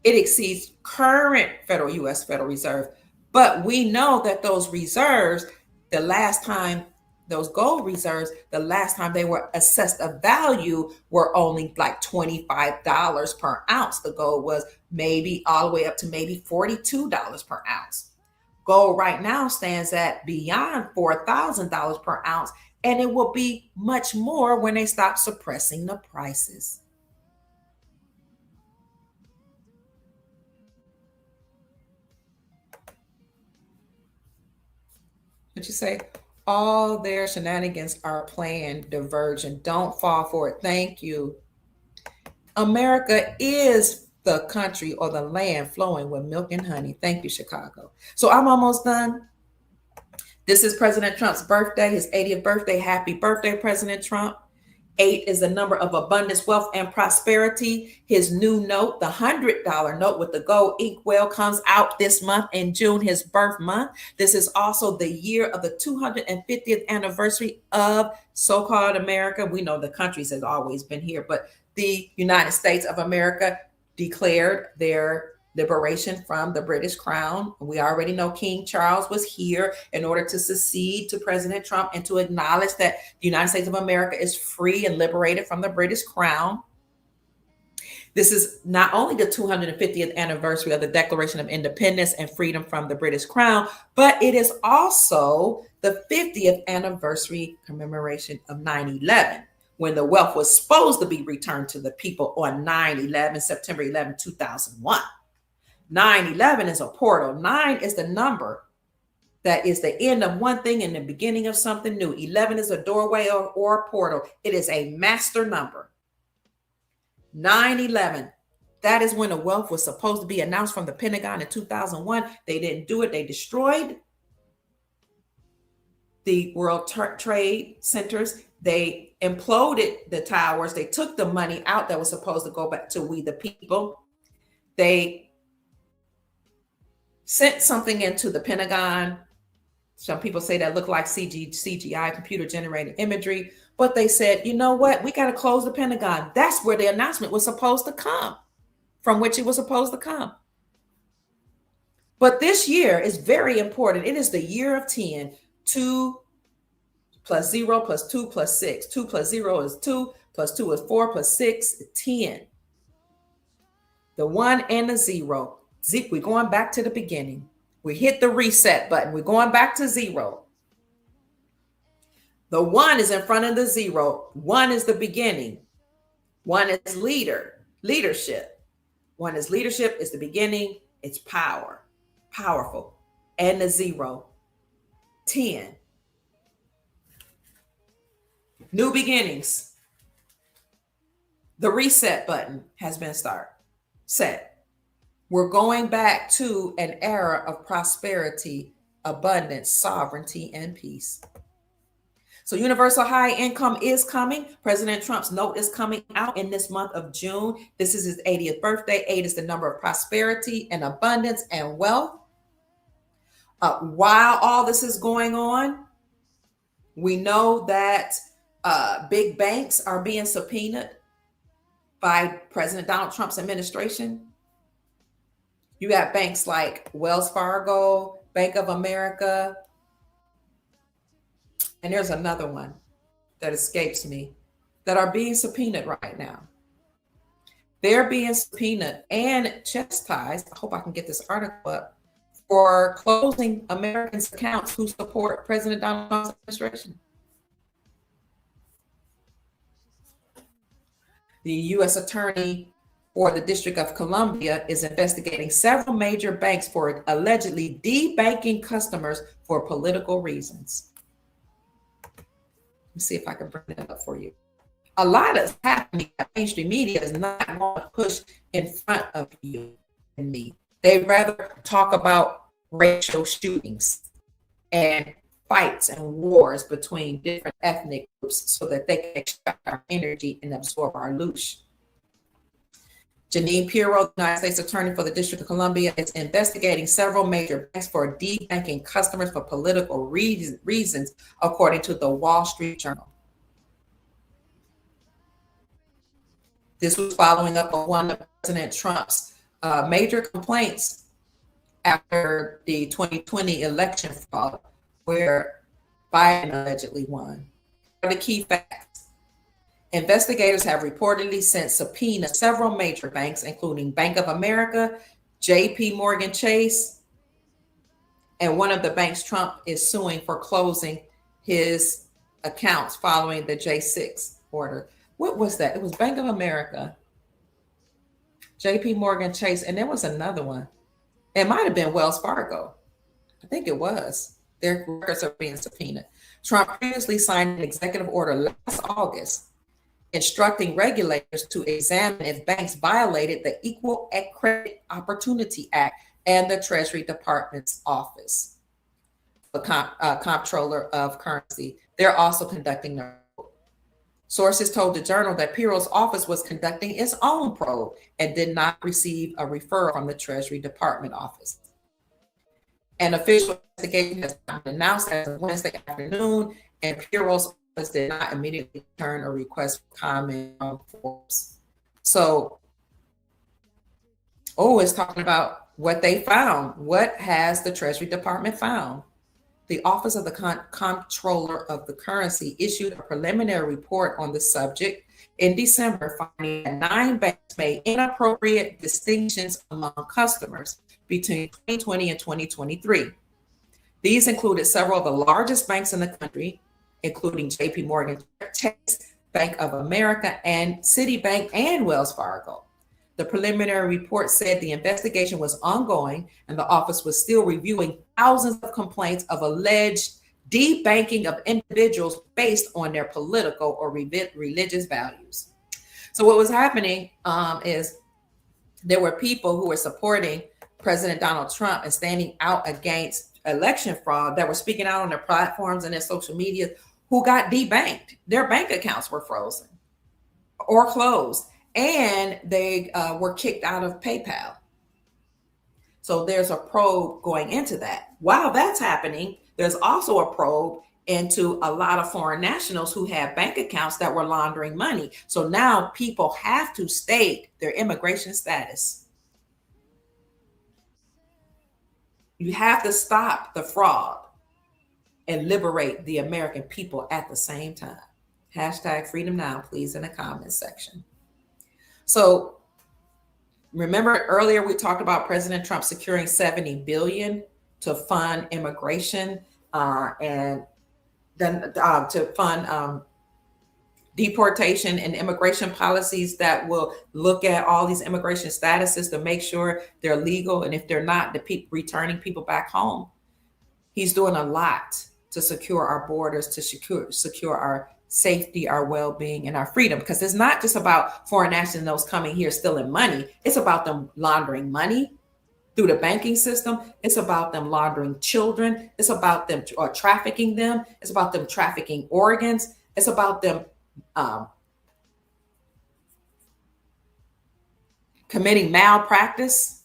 It exceeds current U.S. Federal Reserve. But we know that those reserves, the last time, those gold reserves, the last time they were assessed a value were only like $25 per ounce. The gold was maybe all the way up to maybe $42 per ounce. Gold right now stands at beyond $4,000 per ounce, and it will be much more when they stop suppressing the prices. What you say? All their shenanigans are planned, divergent. Don't fall for it. Thank you. America is the country or the land flowing with milk and honey. Thank you, Chicago. So I'm almost done. This is President Trump's birthday, his 80th birthday. Happy birthday, President Trump. 8 is the number of abundance, wealth, and prosperity. His new note, the $100 note with the gold inkwell, comes out this month in June, his birth month. This is also the year of the 250th anniversary of so-called America. We know the countries has always been here, but the United States of America declared their liberation from the British crown. We already know King Charles was here in order to succeed to President Trump and to acknowledge that the United States of America is free and liberated from the British crown. This is not only the 250th anniversary of the Declaration of Independence and freedom from the British crown, but it is also the 50th anniversary commemoration of 9/11, when the wealth was supposed to be returned to the people on 9/11, September 11, 2001. 9/11 is a portal. 9 is the number that is the end of one thing and the beginning of something new. 11 is a doorway or a portal. It is a master number. 9/11. That is when the wealth was supposed to be announced from the Pentagon in 2001. They didn't do it. They destroyed the World Trade Centers. They imploded the towers. They took the money out that was supposed to go back to we the people. They sent something into the Pentagon. Some people say that looked like CGI, computer generated imagery, but they said, you know what? We got to close the Pentagon. That's where the announcement was supposed to come, from which it was supposed to come. But this year is very important. It is the year of 10. 2 plus 0 plus 2 plus 6. 2 plus 0 is 2, plus 2 is 4, plus 6 is 10. The 1 and the 0. We're going back to the beginning. We hit the reset button. We're going back to 0. The 1 is in front of the 0. 1 is the beginning. 1 is leadership. 1 is leadership, is the beginning. It's power, powerful. And the 0, 10. New beginnings. The reset button has been set. We're going back to an era of prosperity, abundance, sovereignty, and peace. So universal high income is coming. President Trump's note is coming out in this month of June. This is his 80th birthday. 8 is the number of prosperity and abundance and wealth. While all this is going on, we know that big banks are being subpoenaed by President Donald Trump's administration. You got banks like Wells Fargo, Bank of America, and there's another one that escapes me that are being subpoenaed right now. They're being subpoenaed and chastised. I hope I can get this article up for closing Americans' accounts who support President Donald Trump's administration. The U.S. Attorney for the District of Columbia is investigating several major banks for allegedly debanking customers for political reasons. Let's see if I can bring that up for you. A lot is happening that mainstream media is not going to push in front of you and me. They'd rather talk about racial shootings and fights and wars between different ethnic groups so that they can extract our energy and absorb our loosh. Janine Pirro, the United States Attorney for the District of Columbia, is investigating several major banks for debanking customers for political reasons, according to the Wall Street Journal. This was following up on one of President Trump's major complaints after the 2020 election fraud, where Biden allegedly won. The key facts. Investigators have reportedly sent subpoenas to several major banks, including Bank of America, JP Morgan Chase, and one of the banks Trump is suing for closing his accounts following the J6 order. What was that? It was Bank of America, JP Morgan Chase, and there was another one. It might have been Wells Fargo. I think it was. Their records are being subpoenaed. Trump previously signed an executive order last August instructing regulators to examine if banks violated the Equal Credit Opportunity Act and the Treasury Department's office, the Comptroller of Currency. They're also conducting their probe. Sources told the Journal that Pirro's office was conducting its own probe and did not receive a referral from the Treasury Department office. An official investigation has been announced as of Wednesday afternoon, and Pirro's office did not immediately return a request for comment on Forbes. So, it's talking about what they found. What has the Treasury Department found? The Office of the Comptroller of the Currency issued a preliminary report on the subject in December, finding that 9 banks made inappropriate distinctions among customers between 2020 and 2023. These included several of the largest banks in the country, including JP Morgan Chase, Bank of America, and Citibank and Wells Fargo. The preliminary report said the investigation was ongoing and the office was still reviewing thousands of complaints of alleged debanking of individuals based on their political or religious values. So what was happening is there were people who were supporting President Donald Trump and standing out against election fraud that were speaking out on their platforms and their social media who got debanked. Their bank accounts were frozen or closed, and they were kicked out of PayPal. So there's a probe going into that. While that's happening, there's also a probe into a lot of foreign nationals who have bank accounts that were laundering money. So now people have to state their immigration status. You have to stop the fraud and liberate the American people at the same time. Hashtag freedom now, please, in the comments section. So remember earlier we talked about President Trump securing $70 billion to fund immigration and then to fund deportation and immigration policies that will look at all these immigration statuses to make sure they're legal, and if they're not, returning people back home. He's doing a lot to secure our borders, to secure our safety, our well-being, and our freedom, because it's not just about foreign nationals coming here stealing money. It's about them laundering money through the banking system. It's about them laundering children. It's about them trafficking them. It's about them trafficking organs. It's about them committing malpractice.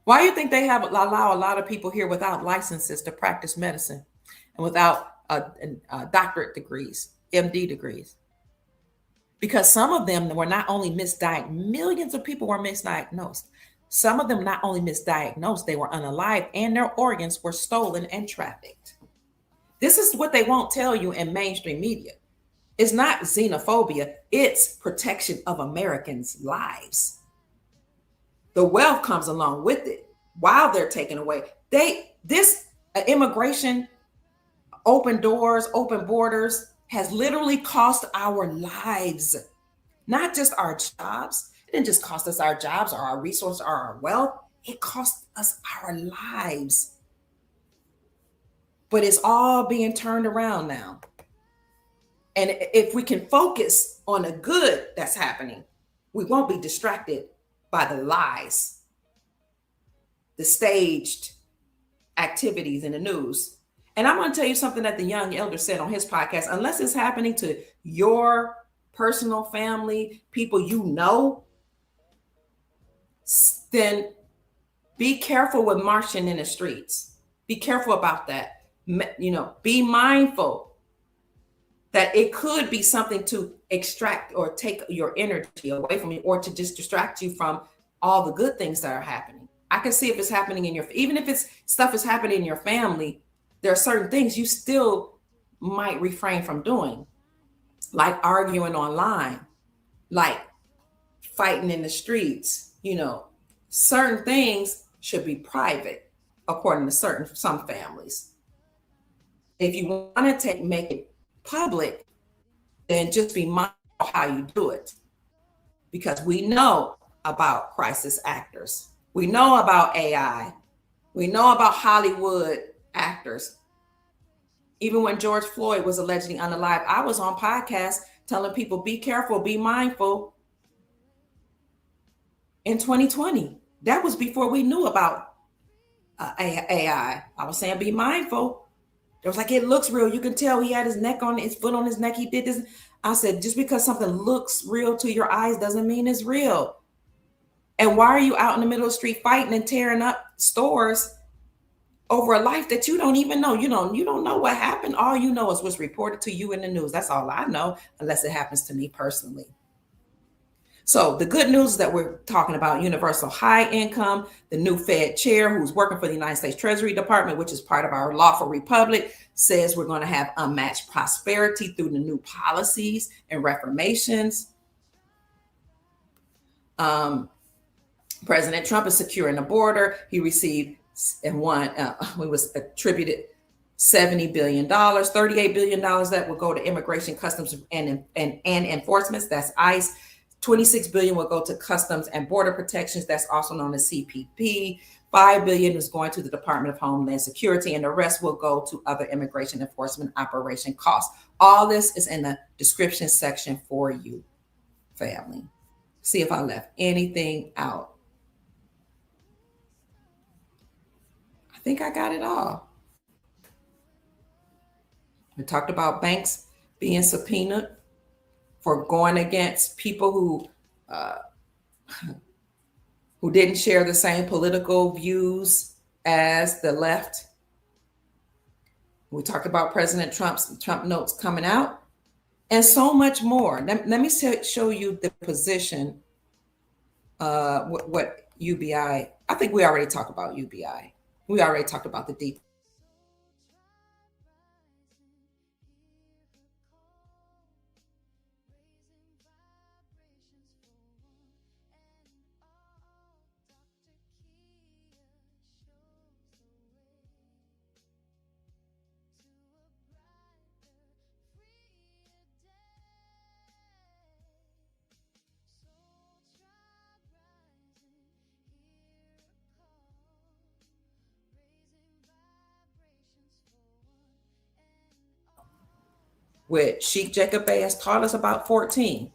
Why do you think they have allow a lot of people here without licenses to practice medicine and without doctorate degrees, MD degrees? Because some of them were not only misdiagnosed, millions of people were misdiagnosed. Some of them not only misdiagnosed, they were unalive and their organs were stolen and trafficked. This is what they won't tell you in mainstream media. It's not xenophobia, it's protection of Americans' lives. The wealth comes along with it while they're taken away. This immigration, open doors, open borders has literally cost our lives, not just our jobs. It didn't just cost us our jobs or our resources or our wealth. It cost us our lives. But it's all being turned around now. And if we can focus on the good that's happening, we won't be distracted by the lies, the staged activities in the news. And I'm going to tell you something that the young elder said on his podcast. Unless it's happening to your personal family, people you know, then be careful with marching in the streets. Be careful about that. Be mindful that it could be something to extract or take your energy away from you, or to just distract you from all the good things that are happening. I can see if it's happening even if it's stuff is happening in your family, there are certain things you still might refrain from doing, like arguing online, like fighting in the streets. Certain things should be private, according to some families. If you want to make it public, then just be mindful of how you do it. Because we know about crisis actors. We know about AI. We know about Hollywood actors. Even when George Floyd was allegedly unalive, I was on podcasts telling people, be careful, be mindful. In 2020, that was before we knew about AI. I was saying, be mindful. It was like, it looks real. You can tell he had his foot on his neck. He did this. I said, just because something looks real to your eyes doesn't mean it's real. And why are you out in the middle of the street fighting and tearing up stores over a life that you don't even know? You don't know what happened. All you know is what's reported to you in the news. That's all I know, unless it happens to me personally. So the good news is that we're talking about universal high income. The new Fed chair, who's working for the United States Treasury Department, which is part of our lawful republic, says we're going to have unmatched prosperity through the new policies and reformations. President Trump is securing the border. He received we was attributed $70 billion, $38 billion that will go to immigration, customs, and enforcements. That's ICE. $26 billion will go to customs and border protections. That's also known as CPP. $5 billion is going to the Department of Homeland Security, and the rest will go to other immigration enforcement operation costs. All this is in the description section for you, family. See if I left anything out. I think I got it all. We talked about banks being subpoenaed for going against people who didn't share the same political views as the left. We talked about President Trump notes coming out, and so much more. Let me show you the position. What UBI? I think we already talked about UBI. We already talked about the details. With Sheikh Jacob Bey has taught us about 14.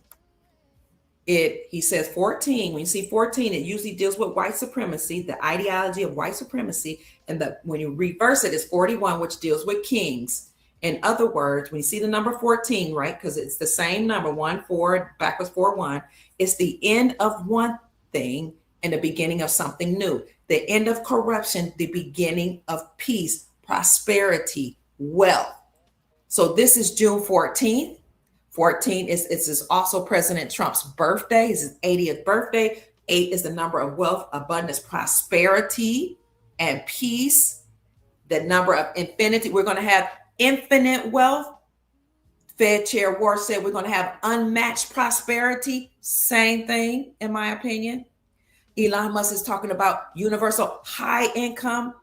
He says 14, when you see 14, it usually deals with white supremacy, the ideology of white supremacy. And when you reverse it, it's 41, which deals with kings. In other words, when you see the number 14, right, because it's the same number, 1, 4, backwards 4, 1, it's the end of one thing and the beginning of something new. The end of corruption, the beginning of peace, prosperity, wealth. So this is June 14th. 14 is also President Trump's birthday, his 80th birthday. 8 is the number of wealth, abundance, prosperity, and peace. The number of infinity. We're going to have infinite wealth. Fed Chair Ward said we're going to have unmatched prosperity. Same thing, in my opinion. Elon Musk is talking about universal high income.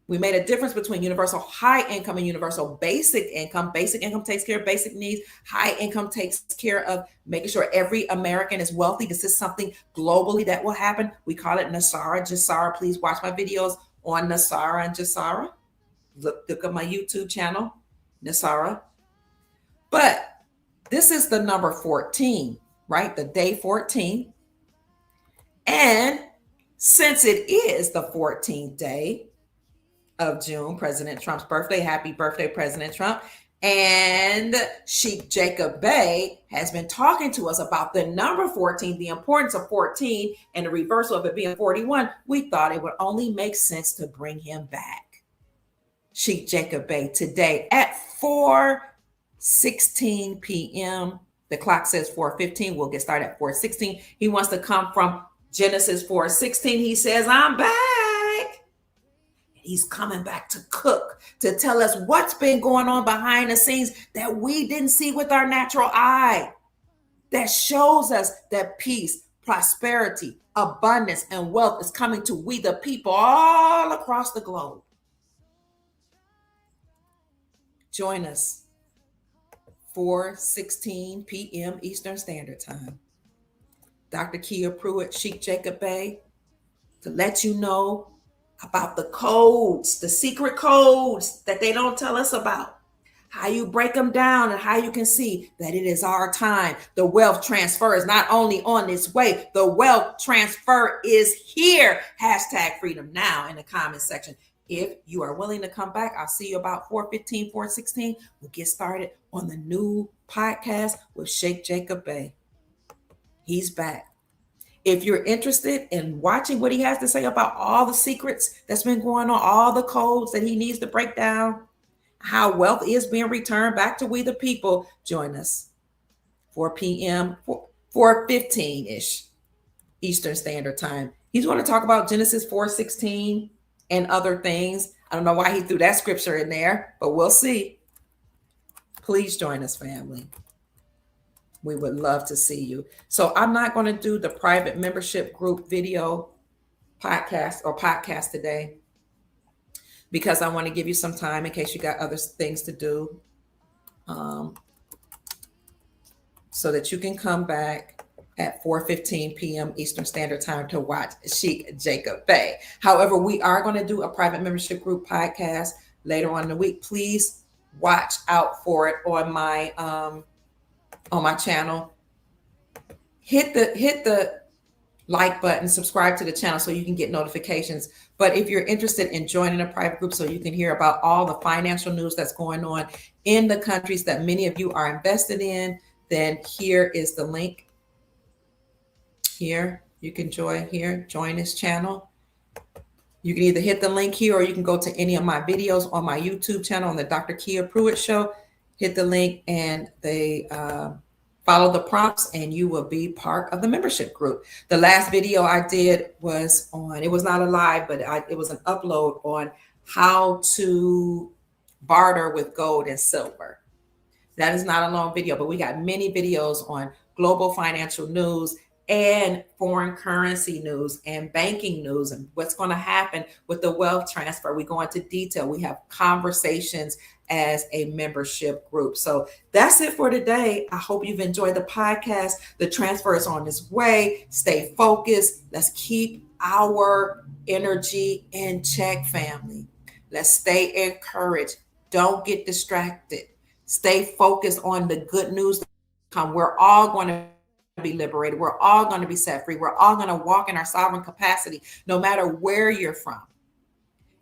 We made a difference between universal high income and universal basic income. Basic income takes care of basic needs. High income takes care of making sure every American is wealthy. This is something globally that will happen. We call it Nasara Jasara. Please watch my videos on Nasara and Jasara. Look at my YouTube channel, Nasara. But this is the number 14, right? The day 14. And since it is the 14th day of June, President Trump's birthday, happy birthday, President Trump. And Sheikh Jacob Bey has been talking to us about the number 14, the importance of 14, and the reversal of it being 41. We thought it would only make sense to bring him back. Sheikh Jacob Bey today at 4:16 p.m. The clock says 4:15. We'll get started at 4:16. He wants to come from Genesis 4:16. He says, I'm back. He's coming back to cook, to tell us what's been going on behind the scenes that we didn't see with our natural eye, that shows us that peace, prosperity, abundance, and wealth is coming to we the people all across the globe. Join us 4:16 p.m. Eastern Standard Time. Dr. Kia Pruitt, Sheikh Jacob Bey, to let you know about the codes, the secret codes that they don't tell us about, how you break them down and how you can see that it is our time. The wealth transfer is not only on its way, the wealth transfer is here. Hashtag freedom now in the comment section. If you are willing to come back, I'll see you about 4:15, 4:16. We'll get started on the new podcast with Sheikh Jacob Bey. He's back. If you're interested in watching what he has to say about all the secrets that's been going on, all the codes that he needs to break down, how wealth is being returned back to we the people, join us 4 p.m., 4:15-ish Eastern Standard Time. He's going to talk about Genesis 4:16 and other things. I don't know why he threw that scripture in there, but we'll see. Please join us, family. We would love to see you. So I'm not going to do the private membership group video podcast today because I want to give you some time in case you got other things to do, so that you can come back at 4:15 p.m. Eastern Standard Time to watch Sheikh Jacob Bey. However, we are going to do a private membership group podcast later on in the week. Please watch out for it on my channel. Hit the like button, subscribe to the channel so you can get notifications. But if you're interested in joining a private group so you can hear about all the financial news that's going on in the countries that many of you are invested in, then here is the link. Here, you can join this channel. You can either hit the link here or you can go to any of my videos on my YouTube channel on the Dr. Kia Pruitt Show. Hit the link and they follow the prompts and you will be part of the membership group. The last video I did was it was not a live, but it was an upload on how to barter with gold and silver. That is not a long video, but we got many videos on global financial news and foreign currency news and banking news and what's going to happen with the wealth transfer. We go into detail. We have conversations as a membership group. So that's it for today. I hope you've enjoyed the podcast. The transfer is on its way. Stay focused. Let's keep our energy in check, family. Let's stay encouraged. Don't get distracted. Stay focused on the good news that come. We're all going to be liberated. We're all going to be set free. We're all going to walk in our sovereign capacity, no matter where you're from.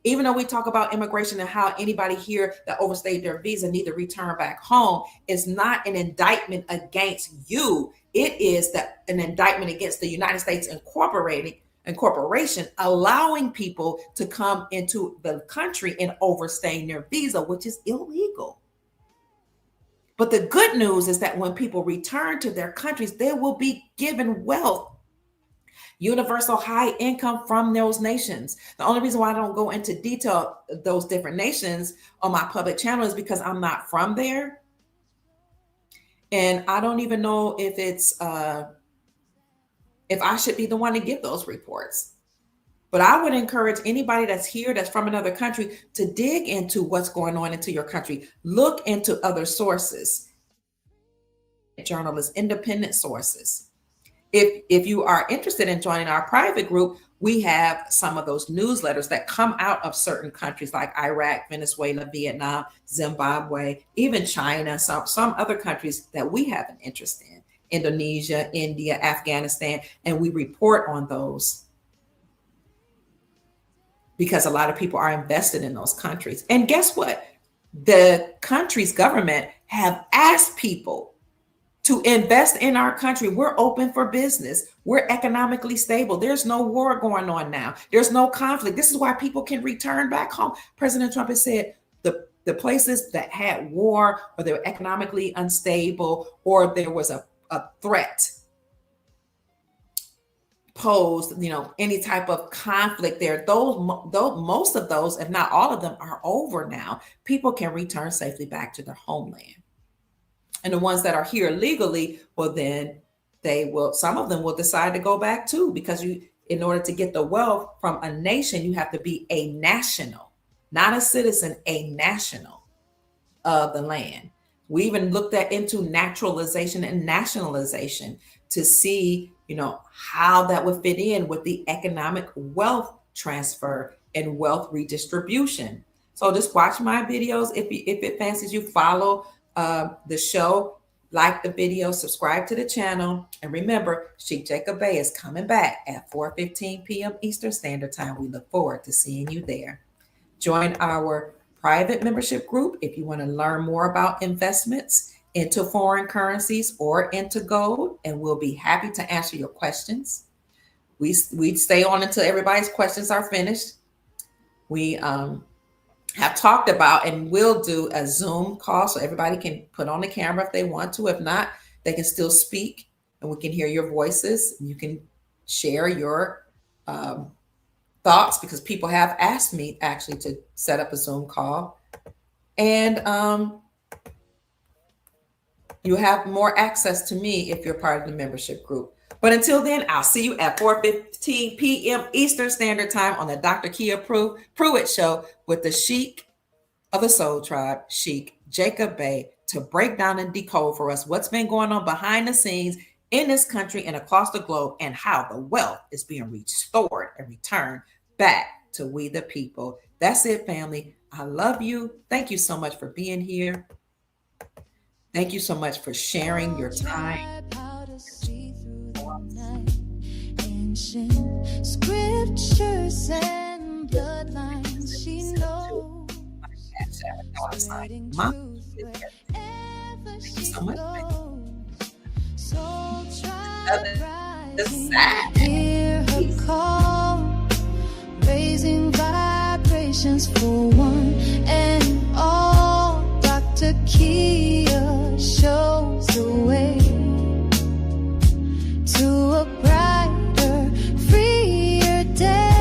Even though we talk about immigration and how anybody here that overstayed their visa need to return back home, it's not an indictment against you. It is an indictment against the United States Incorporated and corporation allowing people to come into the country and overstaying their visa, which is illegal. But the good news is that when people return to their countries, they will be given wealth, universal high income from those nations. The only reason why I don't go into detail those different nations on my public channel is because I'm not from there. And I don't even know if it's if I should be the one to give those reports. But I would encourage anybody that's here, that's from another country, to dig into what's going on into your country. Look into other sources, journalists, independent sources. If you are interested in joining our private group, we have some of those newsletters that come out of certain countries like Iraq, Venezuela, Vietnam, Zimbabwe, even China, some other countries that we have an interest in, Indonesia, India, Afghanistan, and we report on those because a lot of people are invested in those countries. And guess what? The country's government have asked people to invest in our country. We're open for business. We're economically stable. There's no war going on now. There's no conflict. This is why people can return back home. President Trump has said the places that had war, or they were economically unstable, or there was a threat posed, any type of conflict there, most of those, if not all of them, are over now. People can return safely back to their homeland. And the ones that are here legally, well, then some of them will decide to go back too, because in order to get the wealth from a nation, you have to be a national, not a citizen, a national of the land. We even looked into naturalization and nationalization to see, how that would fit in with the economic wealth transfer and wealth redistribution. So just watch my videos. If it fancies you, follow the show, like the video, subscribe to the channel. And remember, Sheikh Jacob Bey is coming back at 4:15 p.m. Eastern Standard Time. We look forward to seeing you there. Join our private membership group if you want to learn more about investments into foreign currencies or into gold, and we'll be happy to answer your questions. We stay on until everybody's questions are finished. We have talked about and will do a Zoom call so everybody can put on the camera if they want to. If not, they can still speak and we can hear your voices. You can share your thoughts, because people have asked me actually to set up a Zoom call. And you have more access to me if you're part of the membership group. But until then, I'll see you at 4:15 p.m. Eastern Standard Time on the Dr. Kia Pruitt Show with the Sheikh of the Soul Tribe, Sheikh Jacob Bey, to break down and decode for us what's been going on behind the scenes in this country and across the globe, and how the wealth is being restored and returned back to we the people. That's it, family. I love you. Thank you so much for being here. Thank you so much for sharing your time. Ancient scriptures and bloodlines she knows. Spreading truth wherever she goes. Soul tribe rising, hear her call, raising vibrations for one and all. Dr. Kia shows the way to a brighter, freer day.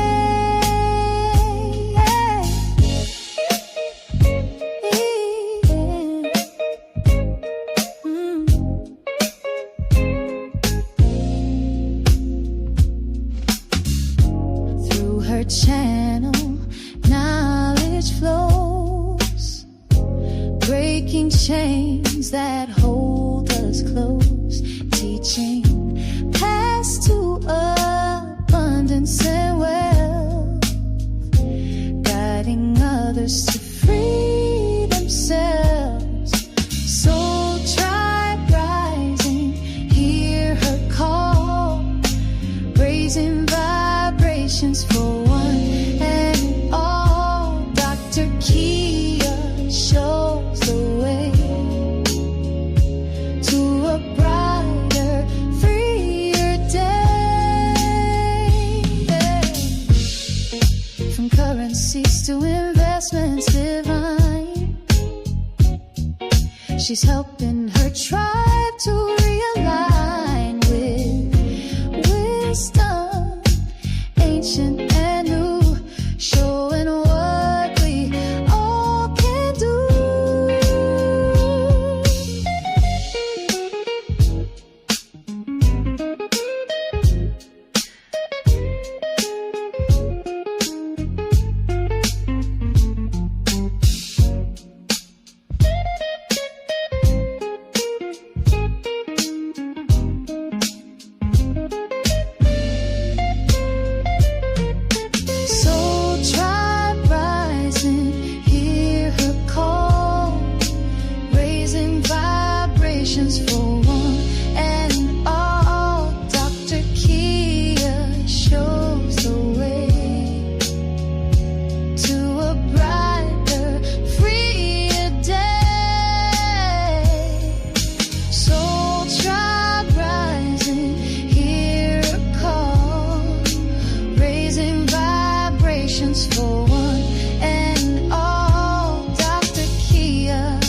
Through her channel, knowledge flows, breaking chains that hold she's helping her tribe to realign with wisdom, ancient and new, showing what we all can do. Soul tribe rising, hear her call, raising vibrations for one and all. Dr. Kia shows the way to a brighter, freer day. Soul tribe rising, hear a call, raising vibrations for one and all. Dr. Kia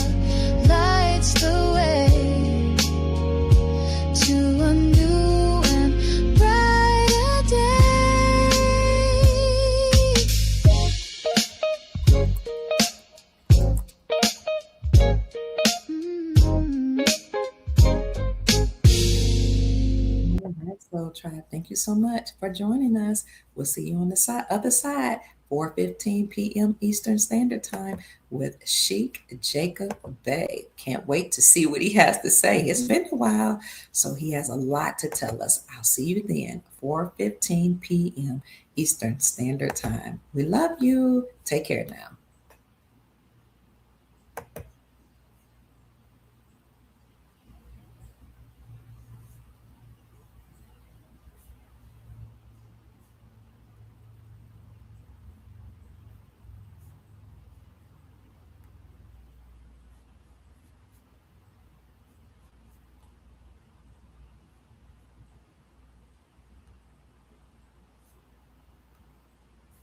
lights the way to a new and brighter day. All right, Soul Tribe. Thank you so much for joining us. We'll see you on the other side, 4:15 p.m. Eastern Standard Time with Sheik Jacob Bay. Can't wait to see what he has to say. It's been a while, so he has a lot to tell us. I'll see you then, 4:15 p.m. Eastern Standard Time. We love you. Take care now.